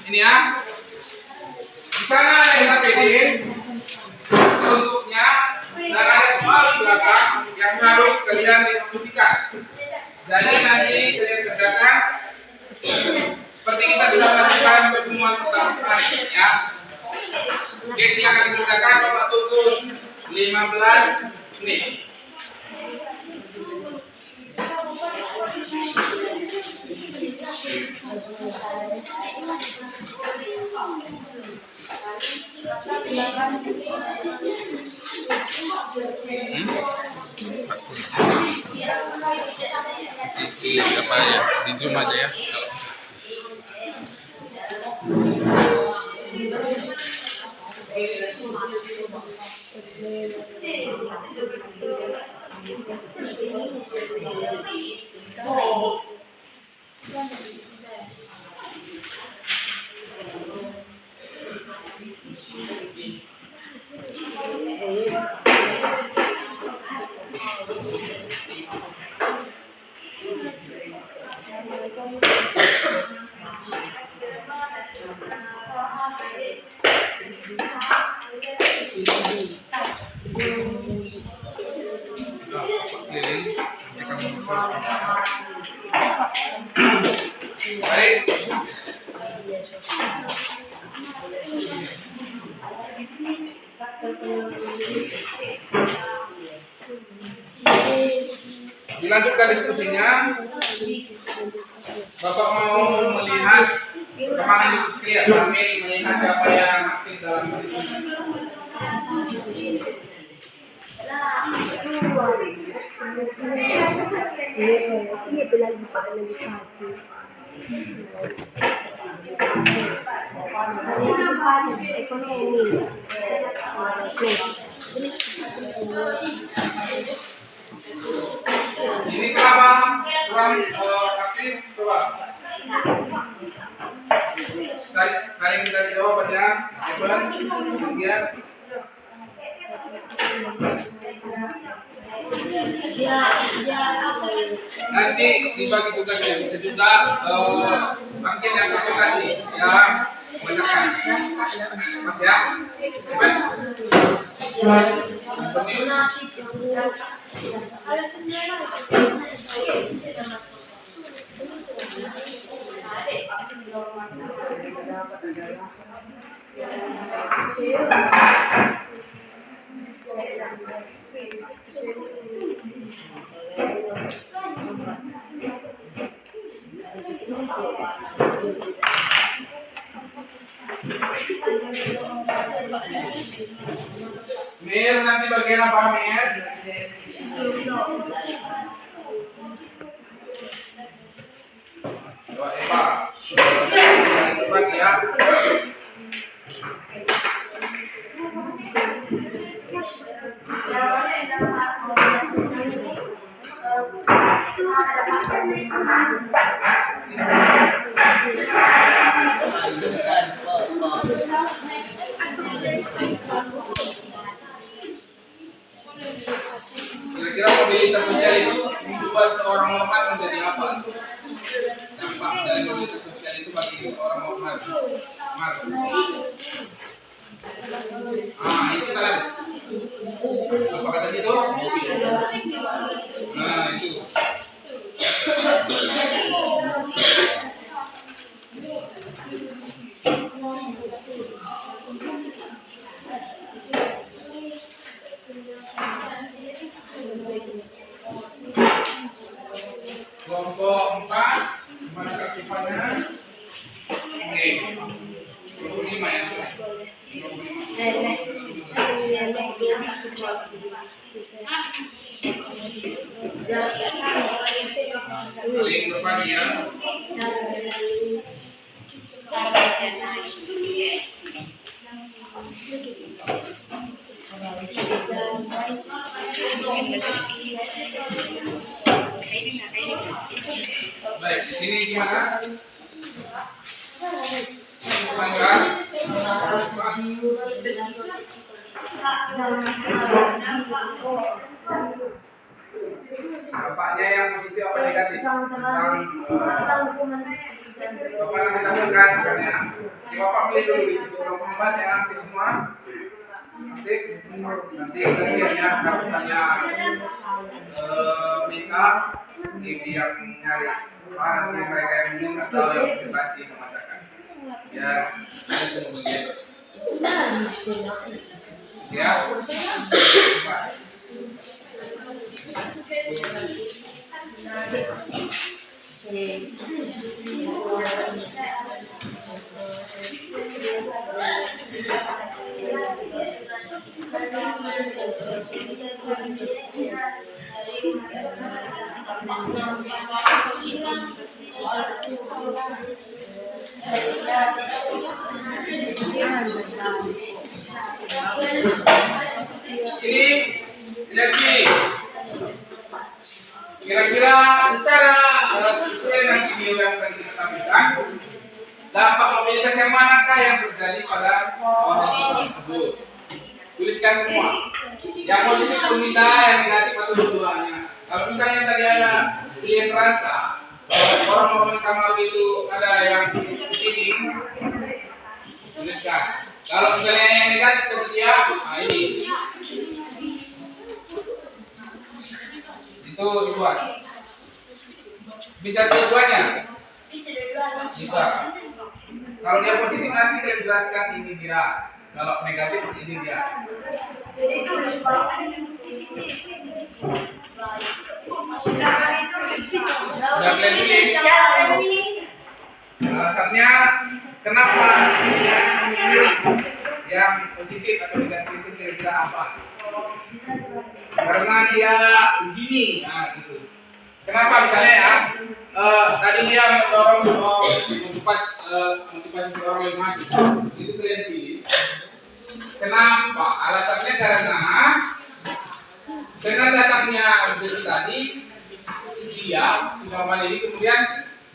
Speaker 1: Ini ya. Di sana ada yang APD bentuknya dan ada soal di belakang yang harus kalian diskusikan. Jadi nanti kalian kerjakan seperti kita sudah melakukan pertemuan pertama kemarin ya. Oke, silakan dikerjakan. Bapak tunggu 15 menit.
Speaker 5: Di apa ya, di Zoom aja ya.
Speaker 1: Baik. Dilanjutkan diskusinya. Bapak mau melihat kemana diskusi ya, kami melihat siapa yang aktif dalam diskusi. Ini kenapa kurang aktif? Coba. Saling minta jawabannya. Kemudian Nanti dibagi tugasnya, bisa juga mungkin yang presentasi ya, bacakan mas ya. Mir, nanti bagian apa Mir? Coba Eva, bagi ya. Kira-kira mobilitas sosial itu membuat seorang Muhammad menjadi apa? Dampak dari mobilitas sosial itu bagi seorang Muhammad. Itu kan. Apa kata itu? Nah, itu. Kelompok 4, mana cakupannya? Oke, 25 ya. Saling berbagi ya. Baik, di sini gimana? Lancar? Dampaknya yang positif apa negatif? Bapak nanti tampilkan ya. Bapak beli dulu di situ Muhammad ya, nanti semua. Nanti bagiannya dapatnya minta yang nyari nanti mereka yang minus atau yang presentasi membacakan ya, ada semua bagian ya. Ini lagi kira-kira secara sesuai dengan video yang tadi kita tampilkan, dampak mobilitas yang manakah yang terjadi pada orang tersebut? Tuliskan semua. Yang positif itu bisa, yang negatif atau dua-duanya. Kalau misalnya tadi ada pilihan rasa, orang kamar itu ada yang di sini, tuliskan. Kalau misalnya yang negatif itu dia, ini. Itu dibuat. Bisa dua-duanya? Bisa. Kalau dia positif nanti kita jelaskan ini dia. Kalau negatif ini dia. Udah kalian tulis. Alasannya kenapa yang positif atau negatif itu kira-kira apa? Karena dia begini, nah gitu. Kenapa misalnya ya? Tadi dia mendorong motivasi seorang yang maju. Itu kalian pilih. Kenapa? Alasannya karena dengan datangnya rezeki tadi, dia si Muhammad ini kemudian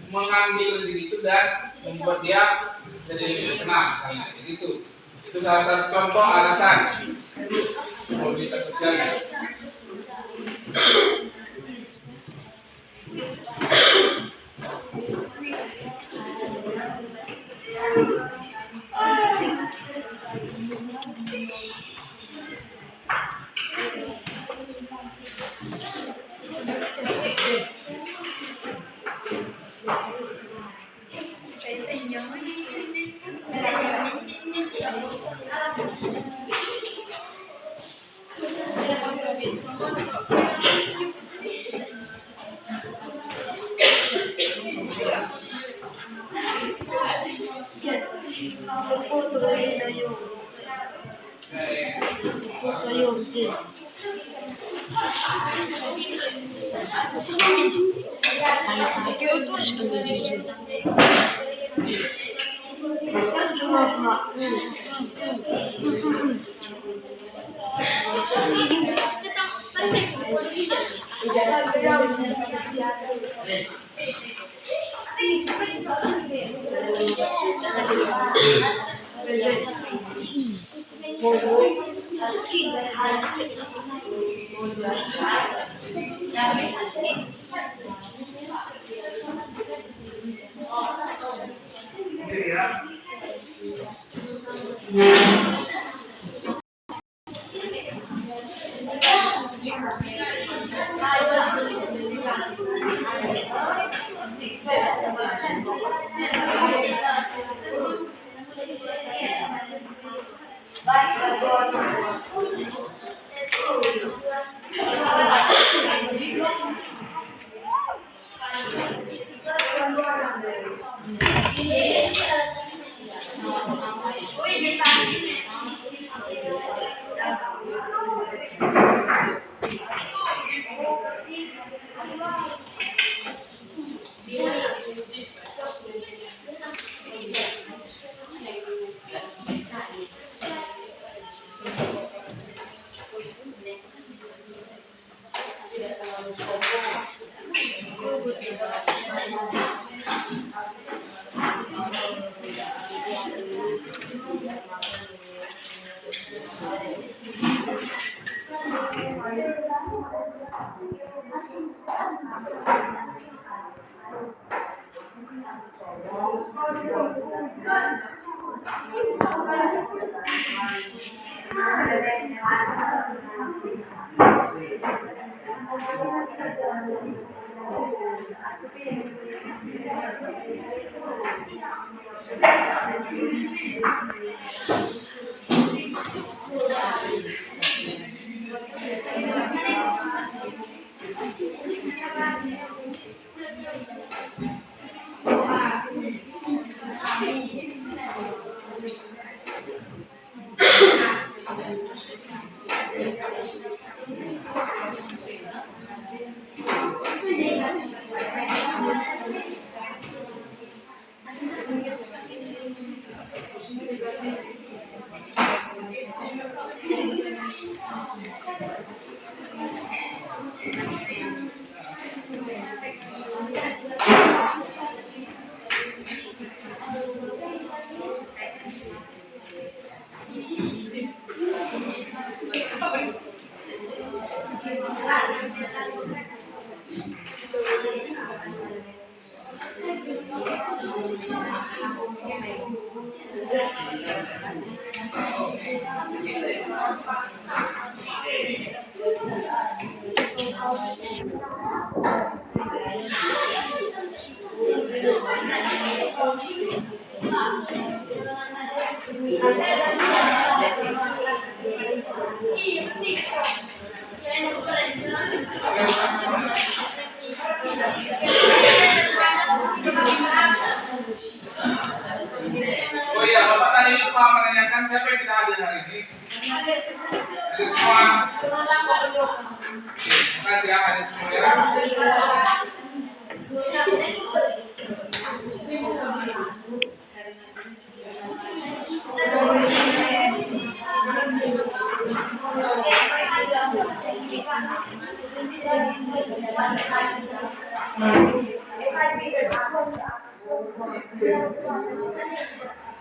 Speaker 1: mengambil rezeki itu dan membuat dia jadi lebih tenang, misalnya gitu. Itu salah satu contoh alasan mobilitas sosialnya. Sendiri ya. Oh iya, Bapak tadi lupa menanyakan siapa yang kita hadir hari ini. Hadir semua. Makasih ya, hadir semua ya.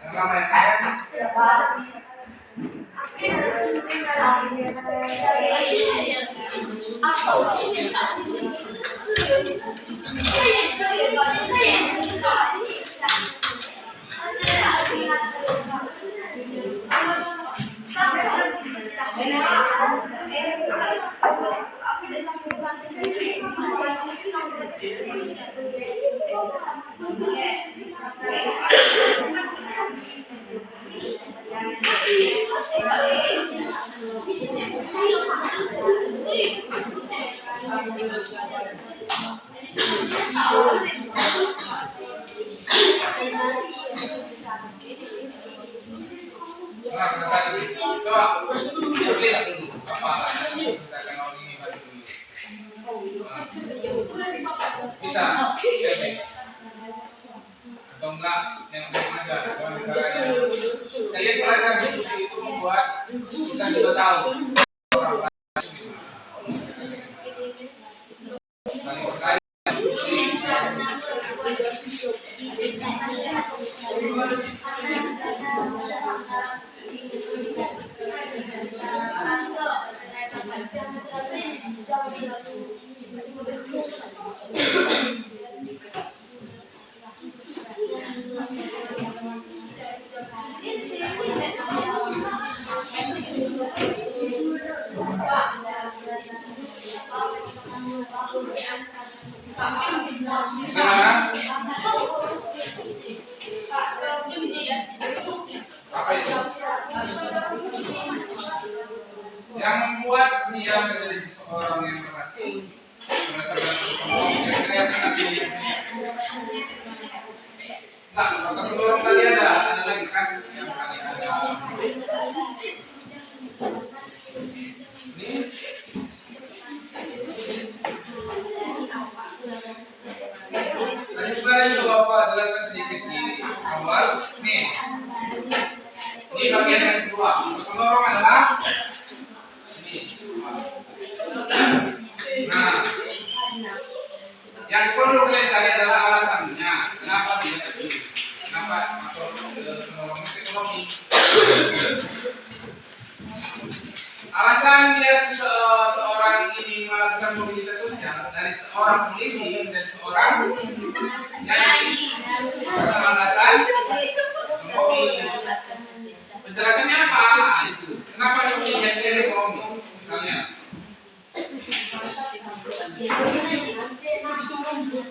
Speaker 1: Selamat ya. Nah, coba lihat dulu apa misalkan mau ini baju dulu. Bisa atau enggak yang aja kalau misalnya kalian pelajar diskusi itu membuat kita juga tahu orang saling berkait diskusi. Gimana? Apa itu? Yang membuat dia menjadi seseorang yang berhasil berdasarkan kira-kira nanti. Nah, kalau mendorong tadi ada lagi kan yang tadi ada. Ini tadi sebenarnya juga Bapak jelaskan sedikit di awal. Nih, ini bagian yang kedua. Pendorong adalah ini. Nah, yang perlu kalian cari adalah alasannya. Kenapa dia terjadi? Kenapa faktor pendorong ekonomi? Alasan dia seorang ini melakukan mobilitas sosial dari seorang polisi menjadi seorang nyanyi. Karena alasan ekonomi. Penjelasannya apa? Nah, itu. Kenapa dia dari ekonomi? Misalnya,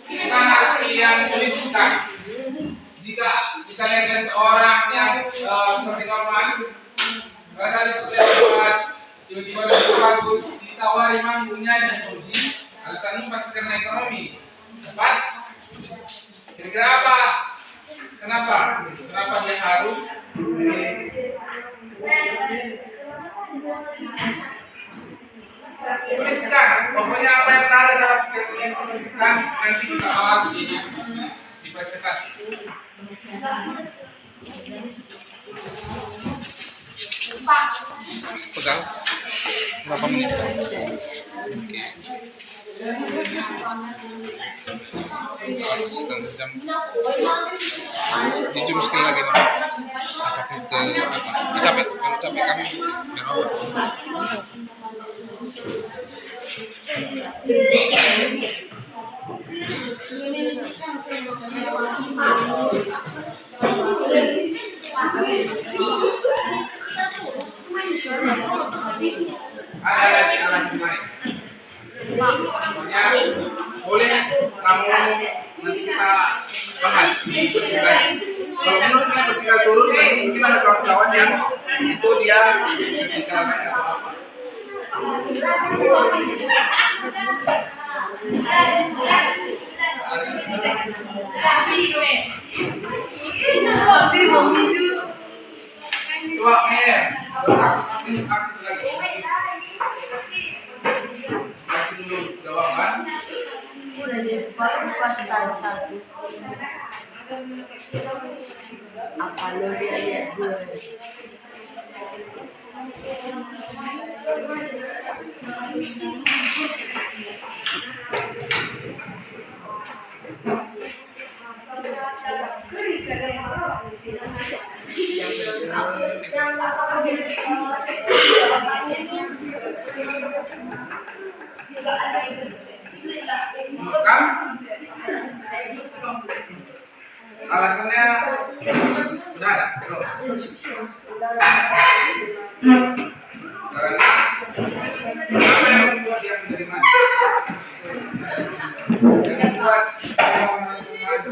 Speaker 1: kita harus yang selisihkan. Jika misalnya ada seorang yang seperti normal, mereka lewat tiba-tiba lebih bagus ditawari manggungnya dan kunci, alasannya pasti karena ekonomi. Tepat? Kira-kira apa? Kenapa? Kenapa dia harus tuliskan? Pokoknya apa yang ada dalam pikiran yang tuliskan nanti kita bahas di diskusi di presentasi.
Speaker 5: Pegang berapa menit? Oke. Setengah jam. Di jam sekali lagi nih. Apakah kita apa? Capek? Kalau capek kami biar apa?
Speaker 1: Ada lagi alasan lain. Pokoknya boleh kamu nanti kita bahas di persidangan. Kalau menurut kita persidangan turun, mungkin ada kawan-kawan yang itu dia bicaranya atau apa. Coba Mer, aktif lagi. Kasih dulu jawaban.
Speaker 3: Udah di pas tahun 1. Apa lo lihat gue?
Speaker 1: Kan? Alasannya sudah ada, belum? Karena apa yang membuat dia menjadi maju? Yang membuat dia maju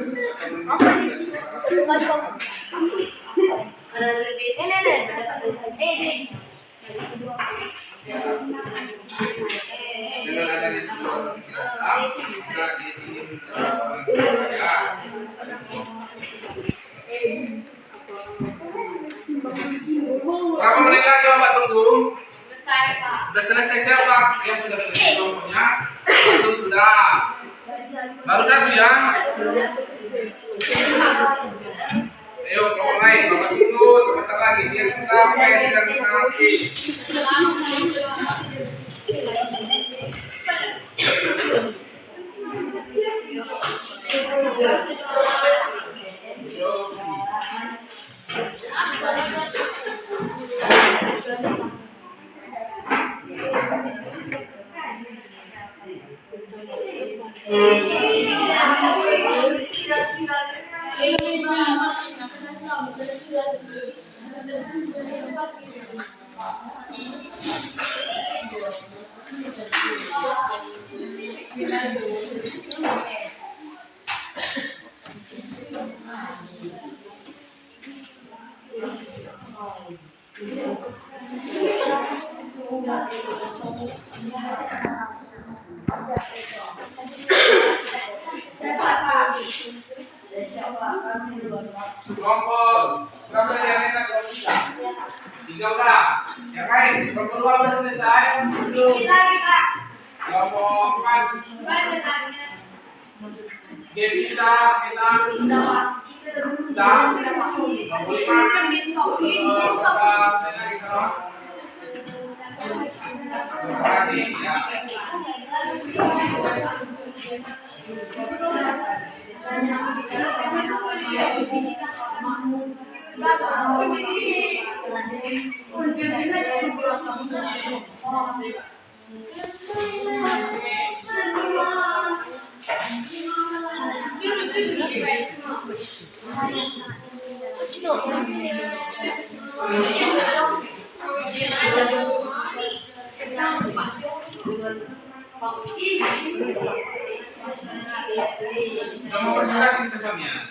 Speaker 1: Dengan adanya sebuah pikiran kita ingin ya. Berapa menit lagi Bapak tunggu?
Speaker 2: Selesai, Pak.
Speaker 1: Sudah selesai siapa yang sudah selesai kelompoknya? Satu sudah. Baru satu ya. Ayo kelompok lain, Bapak tunggu sebentar lagi. Biar kita PS dan narasi. Kelompok berapa yang kita tiga? Tiga udah. Yang lain kelompok dua udah selesai.
Speaker 2: Lagi, Pak.
Speaker 1: Kelompok empat
Speaker 2: Baca tanya.
Speaker 1: game kita sudah. Kelompok lima berapa lagi kalau? Lagi ya. Sudah mau presentasi sesamanya.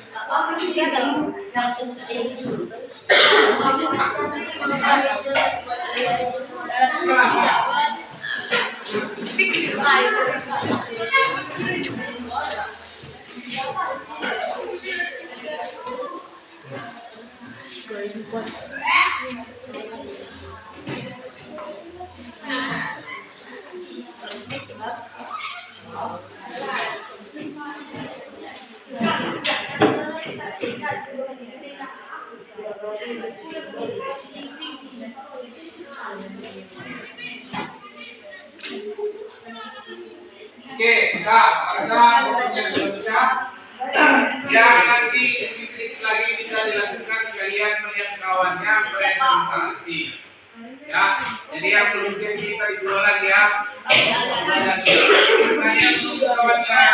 Speaker 1: Oke, sudah. Alasan waktunya sudah bisa. Yang nanti sedikit lagi bisa dilakukan sekalian melihat kawannya presentasi. Ya, jadi yang belum siap kita dua lagi ya. Dan tanya untuk kawannya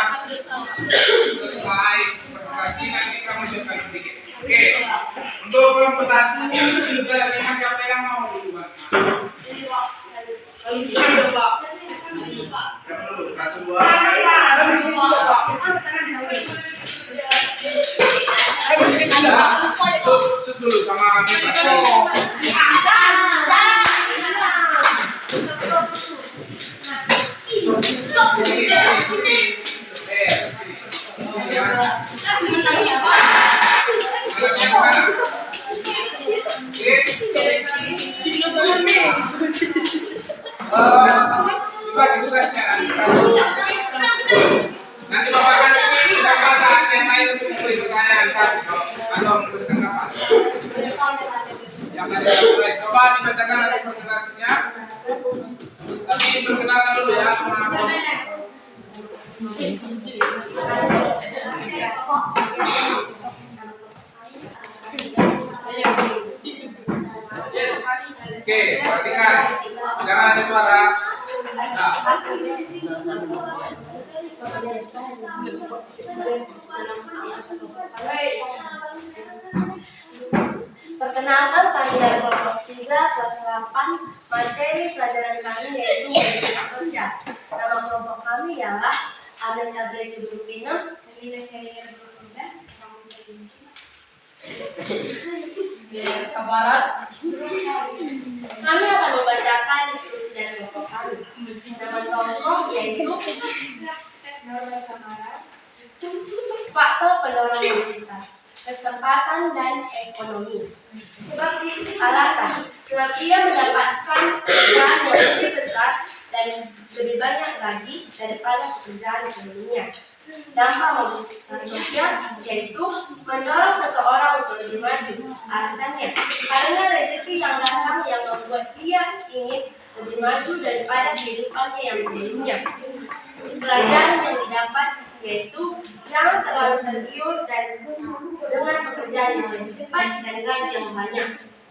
Speaker 1: selesai presentasi nanti kamu siapkan sedikit. Oke, untuk kelompok satu juga lima siapa yang mau duluan? Satu dua. Sud dulu sama kami. Bagi tugasnya nanti Bapak kasih kesempatan yang lain untuk memberi pertanyaan atau memberi tanggapan. Yang ada mulai coba dibacakan lagi presentasinya. Tapi perkenalkan dulu ya sama Oke, perhatikan. Jangan ada suara. Nah.
Speaker 6: Perkenalkan, kami dari kelompok 3 kelas 8. Materi pelajaran kami yaitu media sosial. Nama kelompok kami ialah Aden Abrejo Durupino, Nilai Senior Durupino, Barat. Kami akan membacakan diskusi dari kelompok kami. Nama kelompok yaitu
Speaker 2: Norma Kamara.
Speaker 6: faktor pendorong mobilitas, kesempatan dan ekonomi. Sebab ia mendapatkan pekerjaan yang lebih besar dan lebih banyak gaji daripada pekerjaan sebelumnya. Dampak mobilitas sosial yaitu mendorong seseorang untuk lebih maju. Alasannya karena rezeki yang datang yang membuat dia ingin lebih maju daripada kehidupannya yang sebelumnya. Pelajaran yang didapat yaitu jangan terlalu tergiur dan dengan pekerjaan yang lebih cepat dan gaji yang banyak.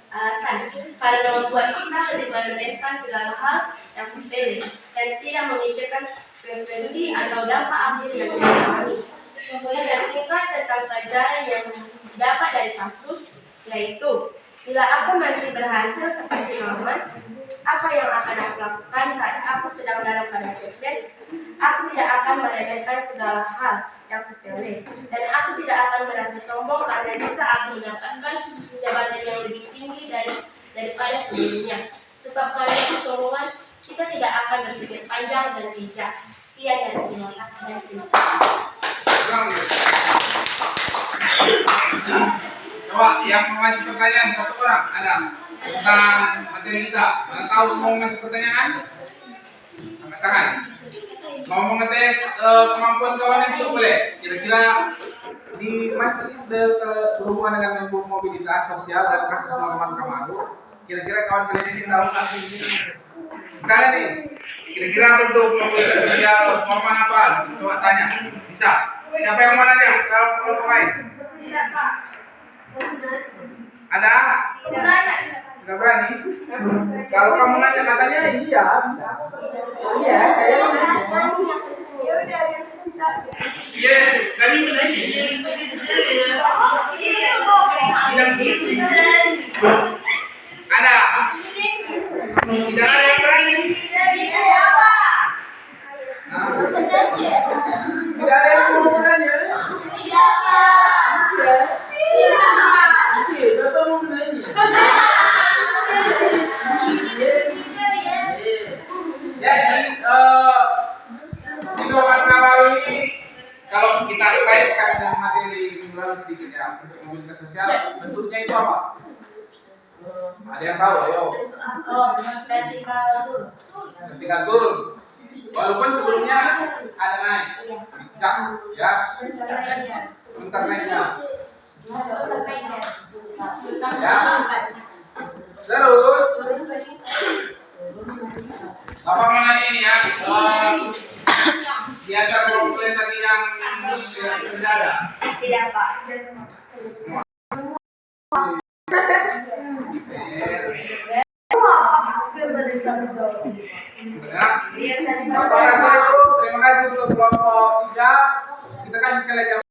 Speaker 6: Alasan karena membuat kita lebih meremehkan segala hal yang sepele dan tidak memikirkan konsekuensi atau dampak akhir yang kita alami. Penjelasan singkat tentang pelajaran yang didapat dari kasus yaitu bila aku masih berhasil seperti Norman, apa yang akan aku lakukan saat aku sedang dalam keadaan sukses? Aku tidak akan meremehkan segala hal yang sepele dan aku tidak akan merasa sombong karena kita akan mendapatkan jabatan yang lebih tinggi daripada sebelumnya. Sebab karena kesombongan kita tidak akan berpikir panjang dan bijak. Sekian dan terima kasih.
Speaker 1: Coba yang mau ngasih pertanyaan satu orang ada tentang materi kita. Mana tahu mau ngasih pertanyaan? Angkat tangan. Mau mengetes kemampuan kawannya juga boleh. Kira-kira di masih berhubungan dengan mobilitas sosial dan kasus Norman Kamaru. Kira-kira kawan kalian ini tahu nggak? Misalnya nih, kira-kira bentuk mobilitas sosial Norman apa? Coba tanya. Bisa. Siapa yang mau nanya? Kalau lain? Ada? Tidak berani? Kalau kamu nanya katanya iya. Iya, saya mau nanya. Yes, kami menanya. Bilang gitu. Ada? Tidak ada yang berani. Tidak ada yang mau nanya. Bapak mau nanya. Jadi si Norman Kamaru ini kalau kita kaitkan dengan materi minggu lalu sedikit ya untuk mobilitas sosial, bentuknya itu apa? Ada yang tahu? Ayo. Vertikal turun. Walaupun sebelumnya ada naik, bincang, ya. Bentar naiknya. Ya. Terus Bapak mengenai ini ya, di antara kelompok yang tadi yang tidak ada.
Speaker 6: Tidak, Pak.
Speaker 1: Ya. Bapak rasa itu terima kasih untuk kelompok 3. Kita kasih sekali lagi.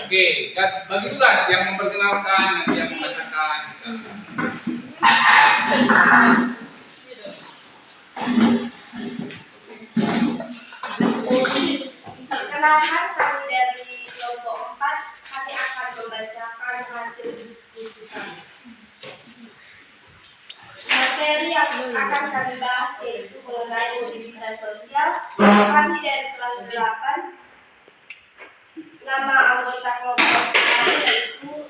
Speaker 1: Oke, bagi tugas yang memperkenalkan, yang membacakan,
Speaker 6: Perkenalkan, kami dari kelompok 4, kami akan membacakan hasil diskusi kami. Materi yang akan kami bahas yaitu mengenai mobilitas sosial. Kami dari kelas 8. Nama anggota kelompok kami yaitu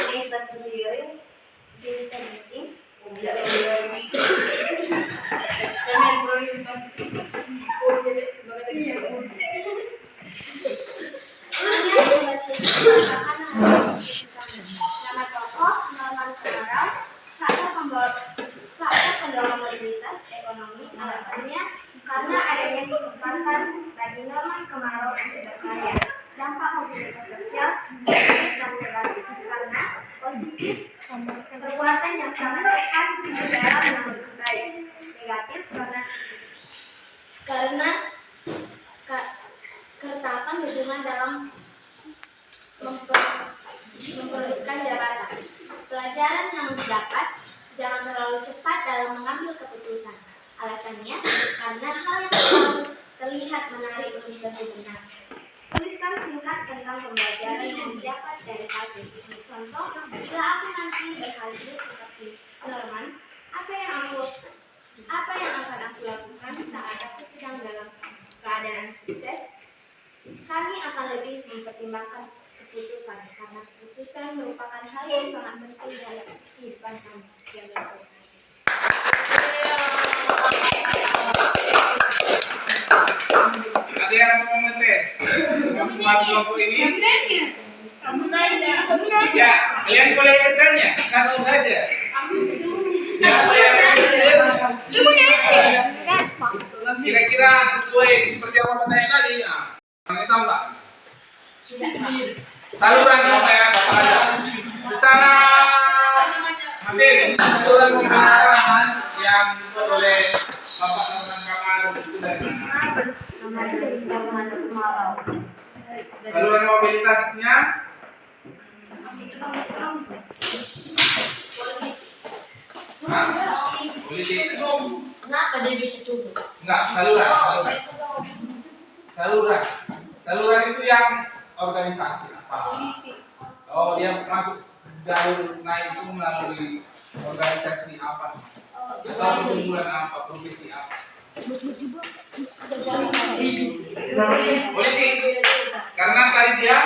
Speaker 6: Desa Sembiring, Desa Meeting,
Speaker 2: Nama tokoh Norman Kamaru, faktor pendorong mobilitas ekonomi. Alasannya karena adanya kesempatan bagi Norman Kamaru untuk berkarya. Dampak mobilitas sosial karena positif Perbuatan yang sangat khas di dalam yang lebih baik. Negatif karena keretakan hubungan dalam memperlukan jabatan. Pelajaran yang didapat, jangan terlalu cepat dalam mengambil keputusan. Alasannya, karena hal yang selalu terlihat menarik belum tentu benar. Tuliskan singkat tentang pembelajaran yang didapat dari kasus. Contoh, bila aku nanti berhasil seperti Norman, apa yang akan aku lakukan saat aku sedang dalam keadaan sukses? Kami akan lebih mempertimbangkan keputusan, karena keputusan merupakan hal yang sangat penting dalam kehidupan kami. Sekian dan terima kasih.
Speaker 1: Ada yang mau ngetes? Kelompok ini? Ya, kalian boleh bertanya satu saja. Siapa yang kira-kira sesuai seperti yang Bapak tanya tadi? Nah, kalian tahu nggak? Saluran apa ya? Bapak aja. Secara materi, saluran pembicaraan yang dibuat oleh Bapak Norman Kamal itu dari mana? Saluran mobilitasnya politik.
Speaker 6: Kenapa dia bisa turun?
Speaker 1: Enggak, saluran itu yang organisasi apa? Oh, dia masuk jalur naik itu melalui organisasi apa? Atau perkumpulan apa? Profesi apa? Politik. Karena tadi dia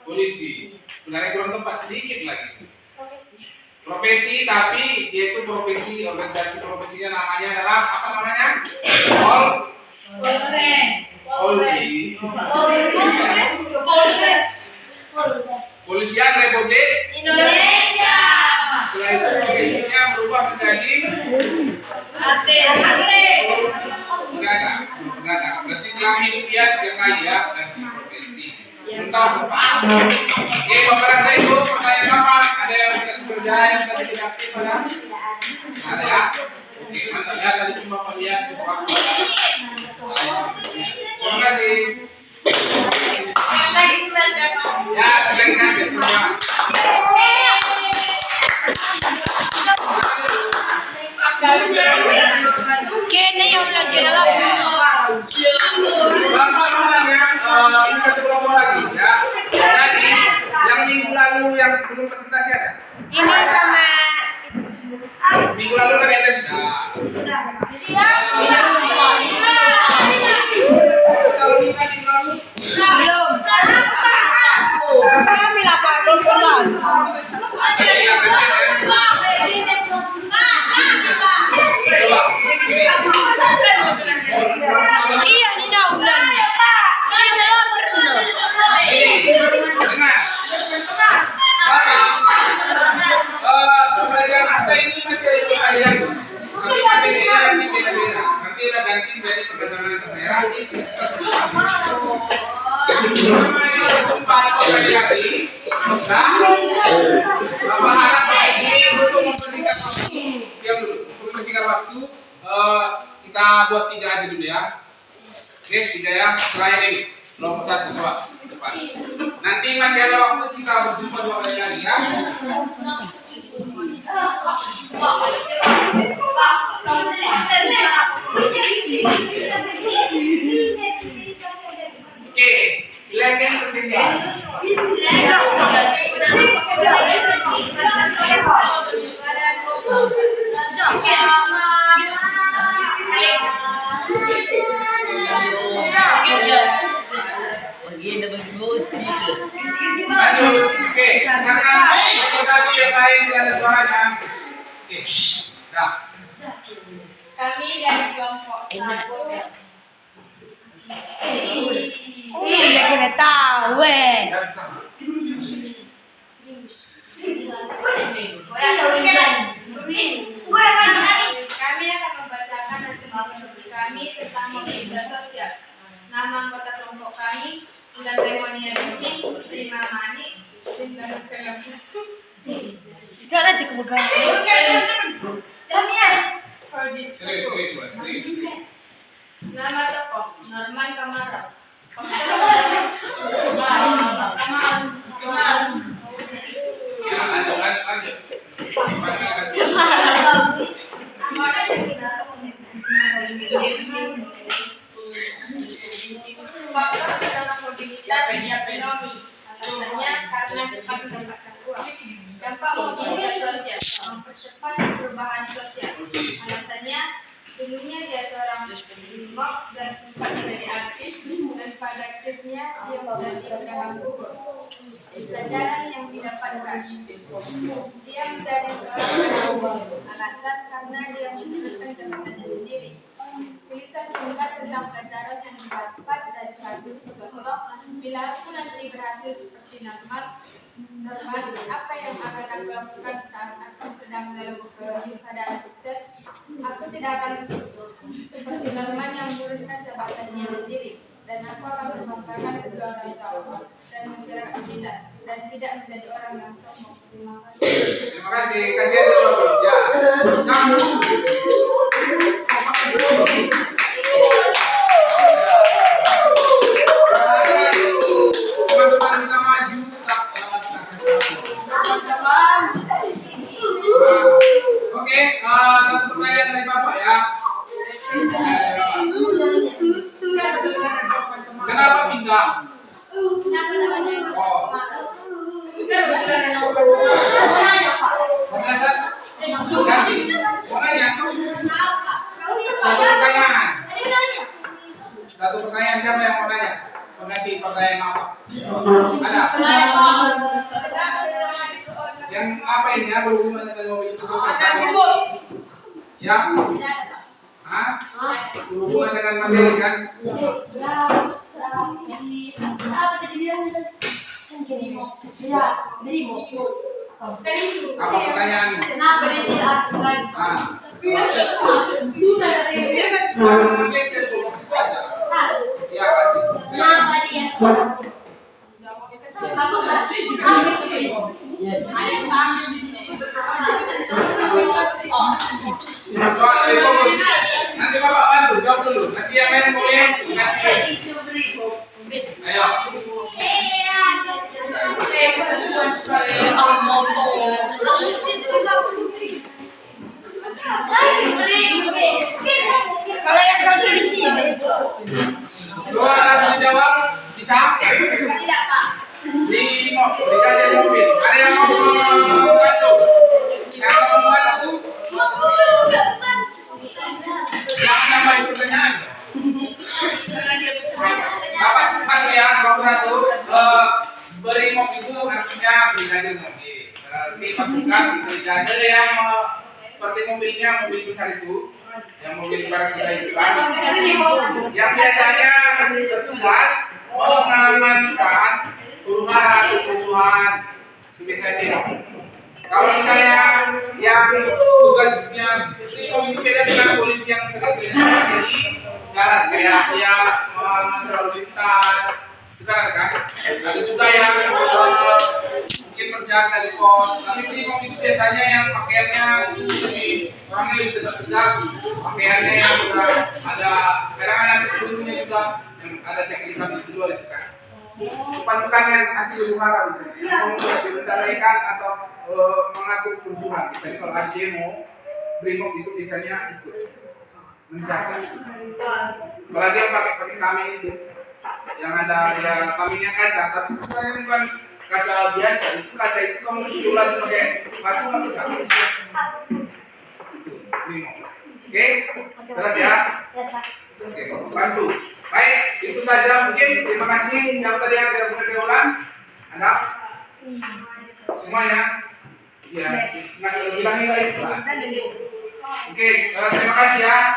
Speaker 1: polisi. Sebenarnya kurang tepat sedikit lagi. Profesi, tapi dia itu profesi, organisasi profesinya namanya adalah apa namanya? Polisian Republik
Speaker 3: Indonesia.
Speaker 1: Setelah itu profesinya berubah menjadi pedagang. Berarti selama hidup dia 3 kali ya ganti profesi. Entah apa. Oke, Bapak rasa itu pertanyaan apa? Ada yang kerjaan yang tadi tidak aktif ada? Ada ya? Oke, mantap ya. Tadi cuma Bapak lihat coba. Terima kasih. Ya, selain kasih coba.
Speaker 3: Kene yang lagi dalam
Speaker 1: Bapak malam ya, ini satu kelompok lagi ya. Jadi yang minggu lalu yang belum presentasi ada?
Speaker 3: ini sama
Speaker 1: Minggu lalu kan ada sudah. Kalau kita minggu lalu
Speaker 3: belum.
Speaker 1: Kami lapar dulu.
Speaker 3: Iya, ini naulan. Ini dalam berenang.
Speaker 1: Pembelajaran kita ini masih ada kalian. Nanti beda-beda. Nanti kita ganti jadi perdagangan daerah di sistem. Namanya berjumpa di hari. Bapak harap ini untuk mempersingkat waktu. Diam dulu. Untuk mempersingkat waktu, kita buat 3 aja dulu ya. Oke, 3 ya. Terakhir ini. Kelompok 1 coba depan. Nanti masih ada waktu kita berjumpa 2 kali lagi ya. Oke, silakan presentasi. Lanjut. Oke, karena kelompok 1 yang lain tidak ada suaranya. Oke, nah.
Speaker 3: Kami dari kelompok 1.
Speaker 6: Iya, kita tahu.
Speaker 3: Kami akan membacakan hasil diskusi kami tentang mobilitas sosial. Nama anggota kelompok kami, Unda Sremonia Binti, Sri Mamani, Sinta Nukela.
Speaker 1: Serius.
Speaker 3: Nama tokoh Norman Kamara.
Speaker 1: Ya, lanjut.
Speaker 3: Faktor tentang mobilitas ekonomi. Alasannya karena cepat mendapatkan uang. Dampak mobilitas sosial mempercepat perubahan sosial. Alasannya dulunya dia seorang mock dan sempat menjadi artis dan pada akhirnya dia menjadi pedagang buku. Pelajaran yang didapatkan dia menjadi seorang pedagang buku. Alasan karena dia menggunakan jabatannya sendiri. Tulisan singkat tentang pelajaran yang didapat dari kasus contoh. Bila aku nanti berhasil seperti Norman, apa yang akan aku lakukan saat aku sedang dalam keadaan sukses? Aku tidak akan seperti Norman yang menguruskan jabatannya sendiri, dan aku akan membanggakan kedua orang tua dan masyarakat kita, dan tidak menjadi orang yang sombong. Terima kasih.
Speaker 1: Terima kasih. Kasihan dulu Bos ya. Kamu. Teman-teman kita maju. Oke, satu pertanyaan dari Bapak ya. Kenapa pindah? Oh, berdasar ganti. Mau nanya? Satu pertanyaan siapa yang mau nanya? Pengganti pertanyaan apa? Ada? Yang apa ini ya berhubungan dengan mobilitas sosial? Ya? Hah? Berhubungan dengan materi kan? Apa pertanyaanmu?
Speaker 3: Kenapa dia tidak artis lagi?
Speaker 1: Geser dulu, situ aja. Ya kasih.
Speaker 2: Kenapa dia
Speaker 1: Nanti Bapak bantu, jawab dulu. Nanti yang lain boleh nanti. Ayo.
Speaker 2: Kalau yang satu di sini.
Speaker 1: Dua langsung dijawab. Bisa?
Speaker 2: Tidak, Pak.
Speaker 1: Dikasih mobil. Ada yang mau bantu? Yang mau bantu? Jangan nambahin pertanyaan. Bapak bantu ya, Bapak satu. Beri mobil itu artinya brigadir mobil. Berarti masukkan brigadir yang seperti mobilnya mobil besar itu, yang mobil barang kita itu kan, yang biasanya bertugas mengamankan huru-hara atau kerusuhan sebesar. Kalau misalnya yang tugasnya itu beda dengan polisi yang sering berjalan di jalan kayak dia mengatur lalu lintas, itu kan ada kan? Ada juga yang mungkin berjaga di pos. Tapi primop itu biasanya yang pakaiannya lebih orangnya lebih tegak-tegak, pakaiannya yang udah ada kadang-kadang turunnya juga yang ada ceklisan itu dua itu kan. Pasukan yang anti huru-hara misalnya, yang dibentaraikan atau mengatur kerusuhan. Misalnya kalau ada demo, Brimob itu biasanya ikut menjaga. Apalagi yang pakai kamin itu, yang ada kaminnya kaca, tapi sebenarnya bukan kaca biasa. Itu kaca itu kamu tulas pakai batu nggak bisa. Itu Brimob. Oke, jelas ya? Oke, bantu. Baik, itu saja mungkin. Terima kasih. Siapa tadi yang ada pergaulan? Ada? Semuanya? Ya, nggak bilangin nggak itu lah. Oke, terima kasih ya.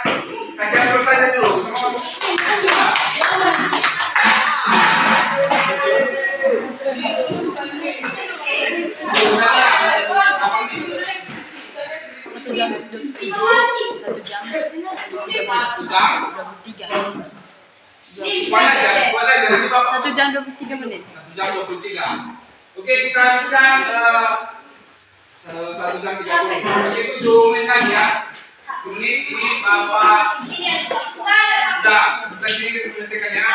Speaker 1: Kasih yang terus saja dulu.
Speaker 7: Satu jam 23 menit.
Speaker 1: 1 jam 23. Oke, kita habiskan 1 jam 30. Jadi itu 2 menit lagi ya. 2 menit ini Bapak udah kita sini kita selesaikan ya.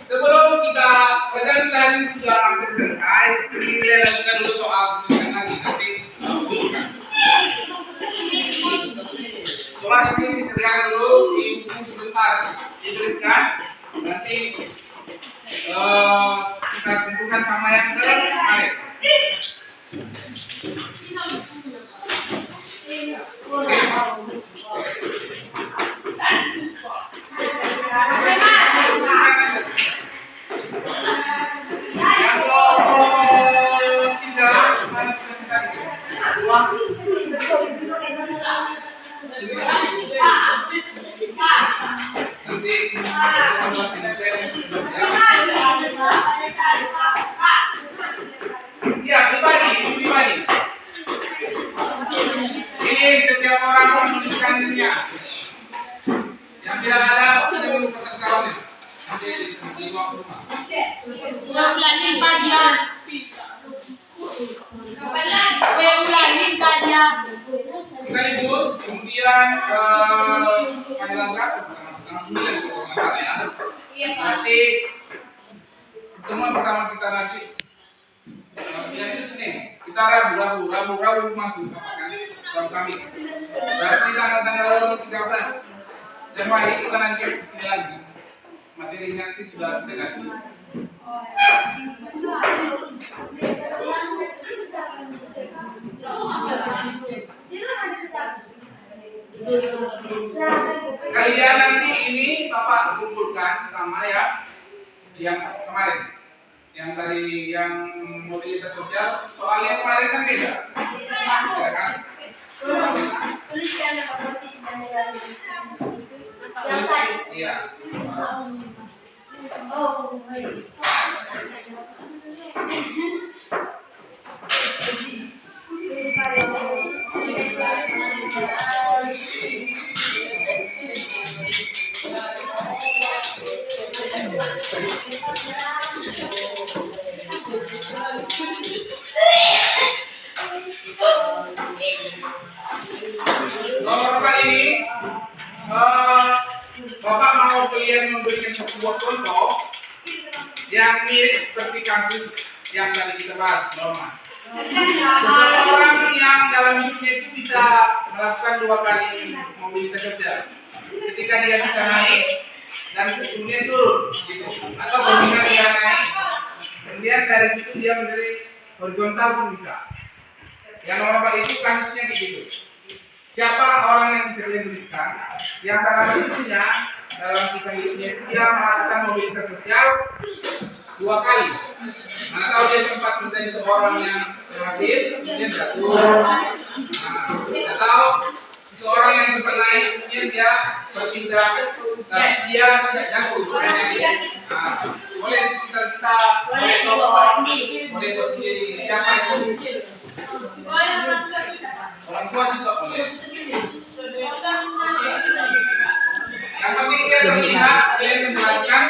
Speaker 1: Sebelum kita pelajaran tadi sudah hampir selesai, ini kita lakukan dulu soal tulisan lagi nanti bukan. Soal di sini dikerjakan dulu di buku sebentar dituliskan, nanti kita kumpulkan sama yang kemarin. Ya, pribadi. Ini setiap orang menuliskan dirinya. Yang tidak ada, tidak perlu kertas kawannya. Nanti di waktu rumah. Kita libur, kemudian tanggal berapa? Tanggal 9 kalau nggak salah ya. Nanti pertemuan pertama kita nanti itu Senin. Kita Rabu masuk Rabu Kamis. Berarti tanggal 13 Januari kita nanti kesini lagi. Materinya nanti sudah kita ganti. Sekalian nanti ini Bapak kumpulkan sama ya yang kemarin, yang tadi yang mobilitas sosial, soalnya kemarin kan beda, ya kan?
Speaker 2: Tuliskan promosi dan yang
Speaker 1: Iya. Nomor 4 ini Bapak mau kalian memberikan sebuah contoh yang mirip seperti kasus yang tadi kita bahas, Norma. Seseorang yang dalam hidupnya itu bisa melakukan 2 kali mobilitas sosial. Ketika dia bisa naik dan kemudian turun, gitu. Atau ketika dia naik, kemudian dari situ dia menjadi horizontal pun bisa. Yang nomor 4 itu kasusnya begitu. Siapa orang yang bisa kalian tuliskan yang dalam hidupnya, dalam kisah hidupnya itu dia melakukan mobilitas sosial 2 kali. Atau dia sempat menjadi seorang yang berhasil, kemudian jatuh. Atau seseorang yang sempat naik, kemudian dia berpindah, tapi dia tidak jatuh. Boleh di sekitar kita, boleh tokoh, boleh buat sendiri. Siapa itu? Orang tua juga boleh. Yang penting dia terlihat, kalian menjelaskan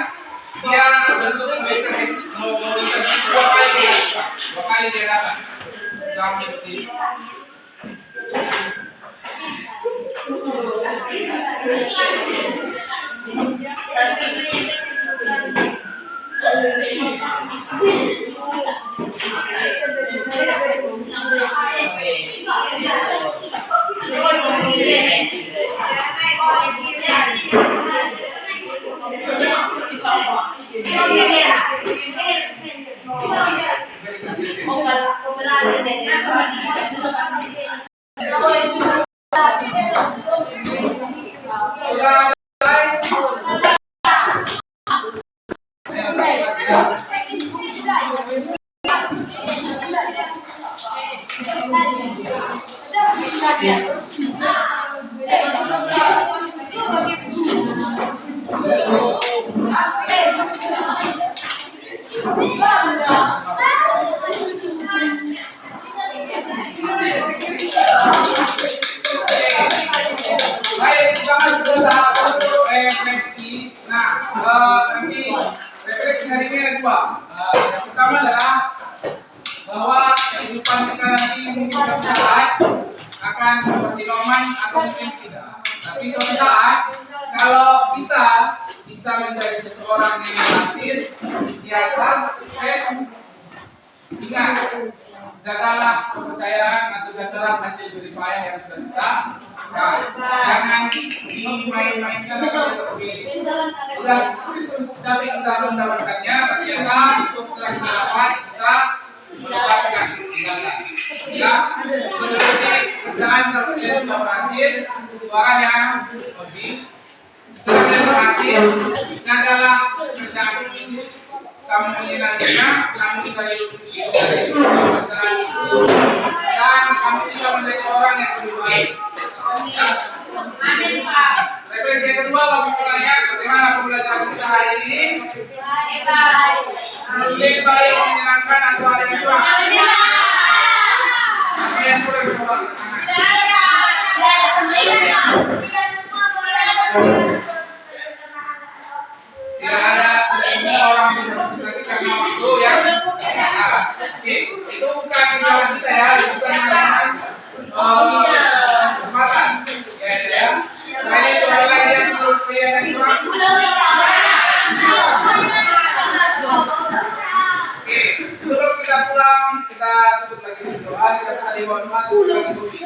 Speaker 1: dia bentuk mobilitas 2 kali dia dapat. 2 kali dia dapat selama hidup ini. Sudah selesai? Baik, kita masuk ke tahap refleksi. Nah, nanti refleksi hari ini ada 2. contohan, kalau kita bisa menjadi seseorang yang berhasil di atas sukses, ingat, jagalah kepercayaan atau jagalah hasil jeripayah yang sudah kita. Nah, jangan dimain-mainkan atau terpilih. Udah capek kita mendapatkannya, ternyata setelah kita dapat kita melepaskan, tinggalkan. Ya, menurutnya kerjaan kalau kalian sudah berhasil, suaranya positif. Setelah kalian berhasil, jagalah kerjaan itu. Kamu menyenangkan, kamu bisa hidup dari kesejahteraan, dan kamu bisa menjadi orang yang lebih baik. Ya.
Speaker 3: Amin, Pak.
Speaker 1: Refleksi yang kedua, Bapak bertanya, bagaimana pembelajaran kita hari ini? Lebih baik, menyenangkan, atau ada yang kurang? Apa yang kurang coba tangan? Tidak ada, semua orang bisa presentasi karena waktu ya. Nah, oke, itu bukan kesalahan kita ya, itu bukan terbatas. Ya. Selain itu ada lagi yang menurut kalian yang kurang? Oke, sebelum kita pulang, kita tutup lagi dengan doa. Kita tadi doa tutup lagi kopi.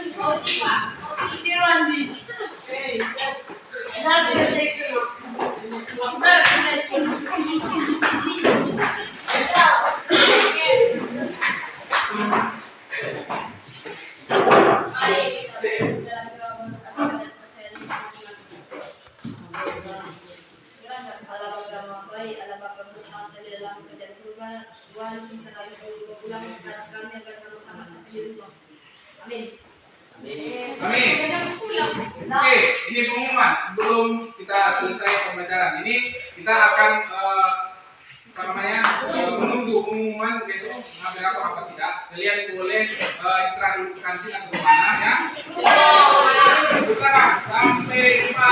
Speaker 1: Amin. Oke, ini pengumuman sebelum kita selesai pembelajaran ini, kita akan menunggu pengumuman besok mengambil apa tidak. Kalian boleh istirahat dulu ke kantin atau kemana ya. Bukan sampai jumpa.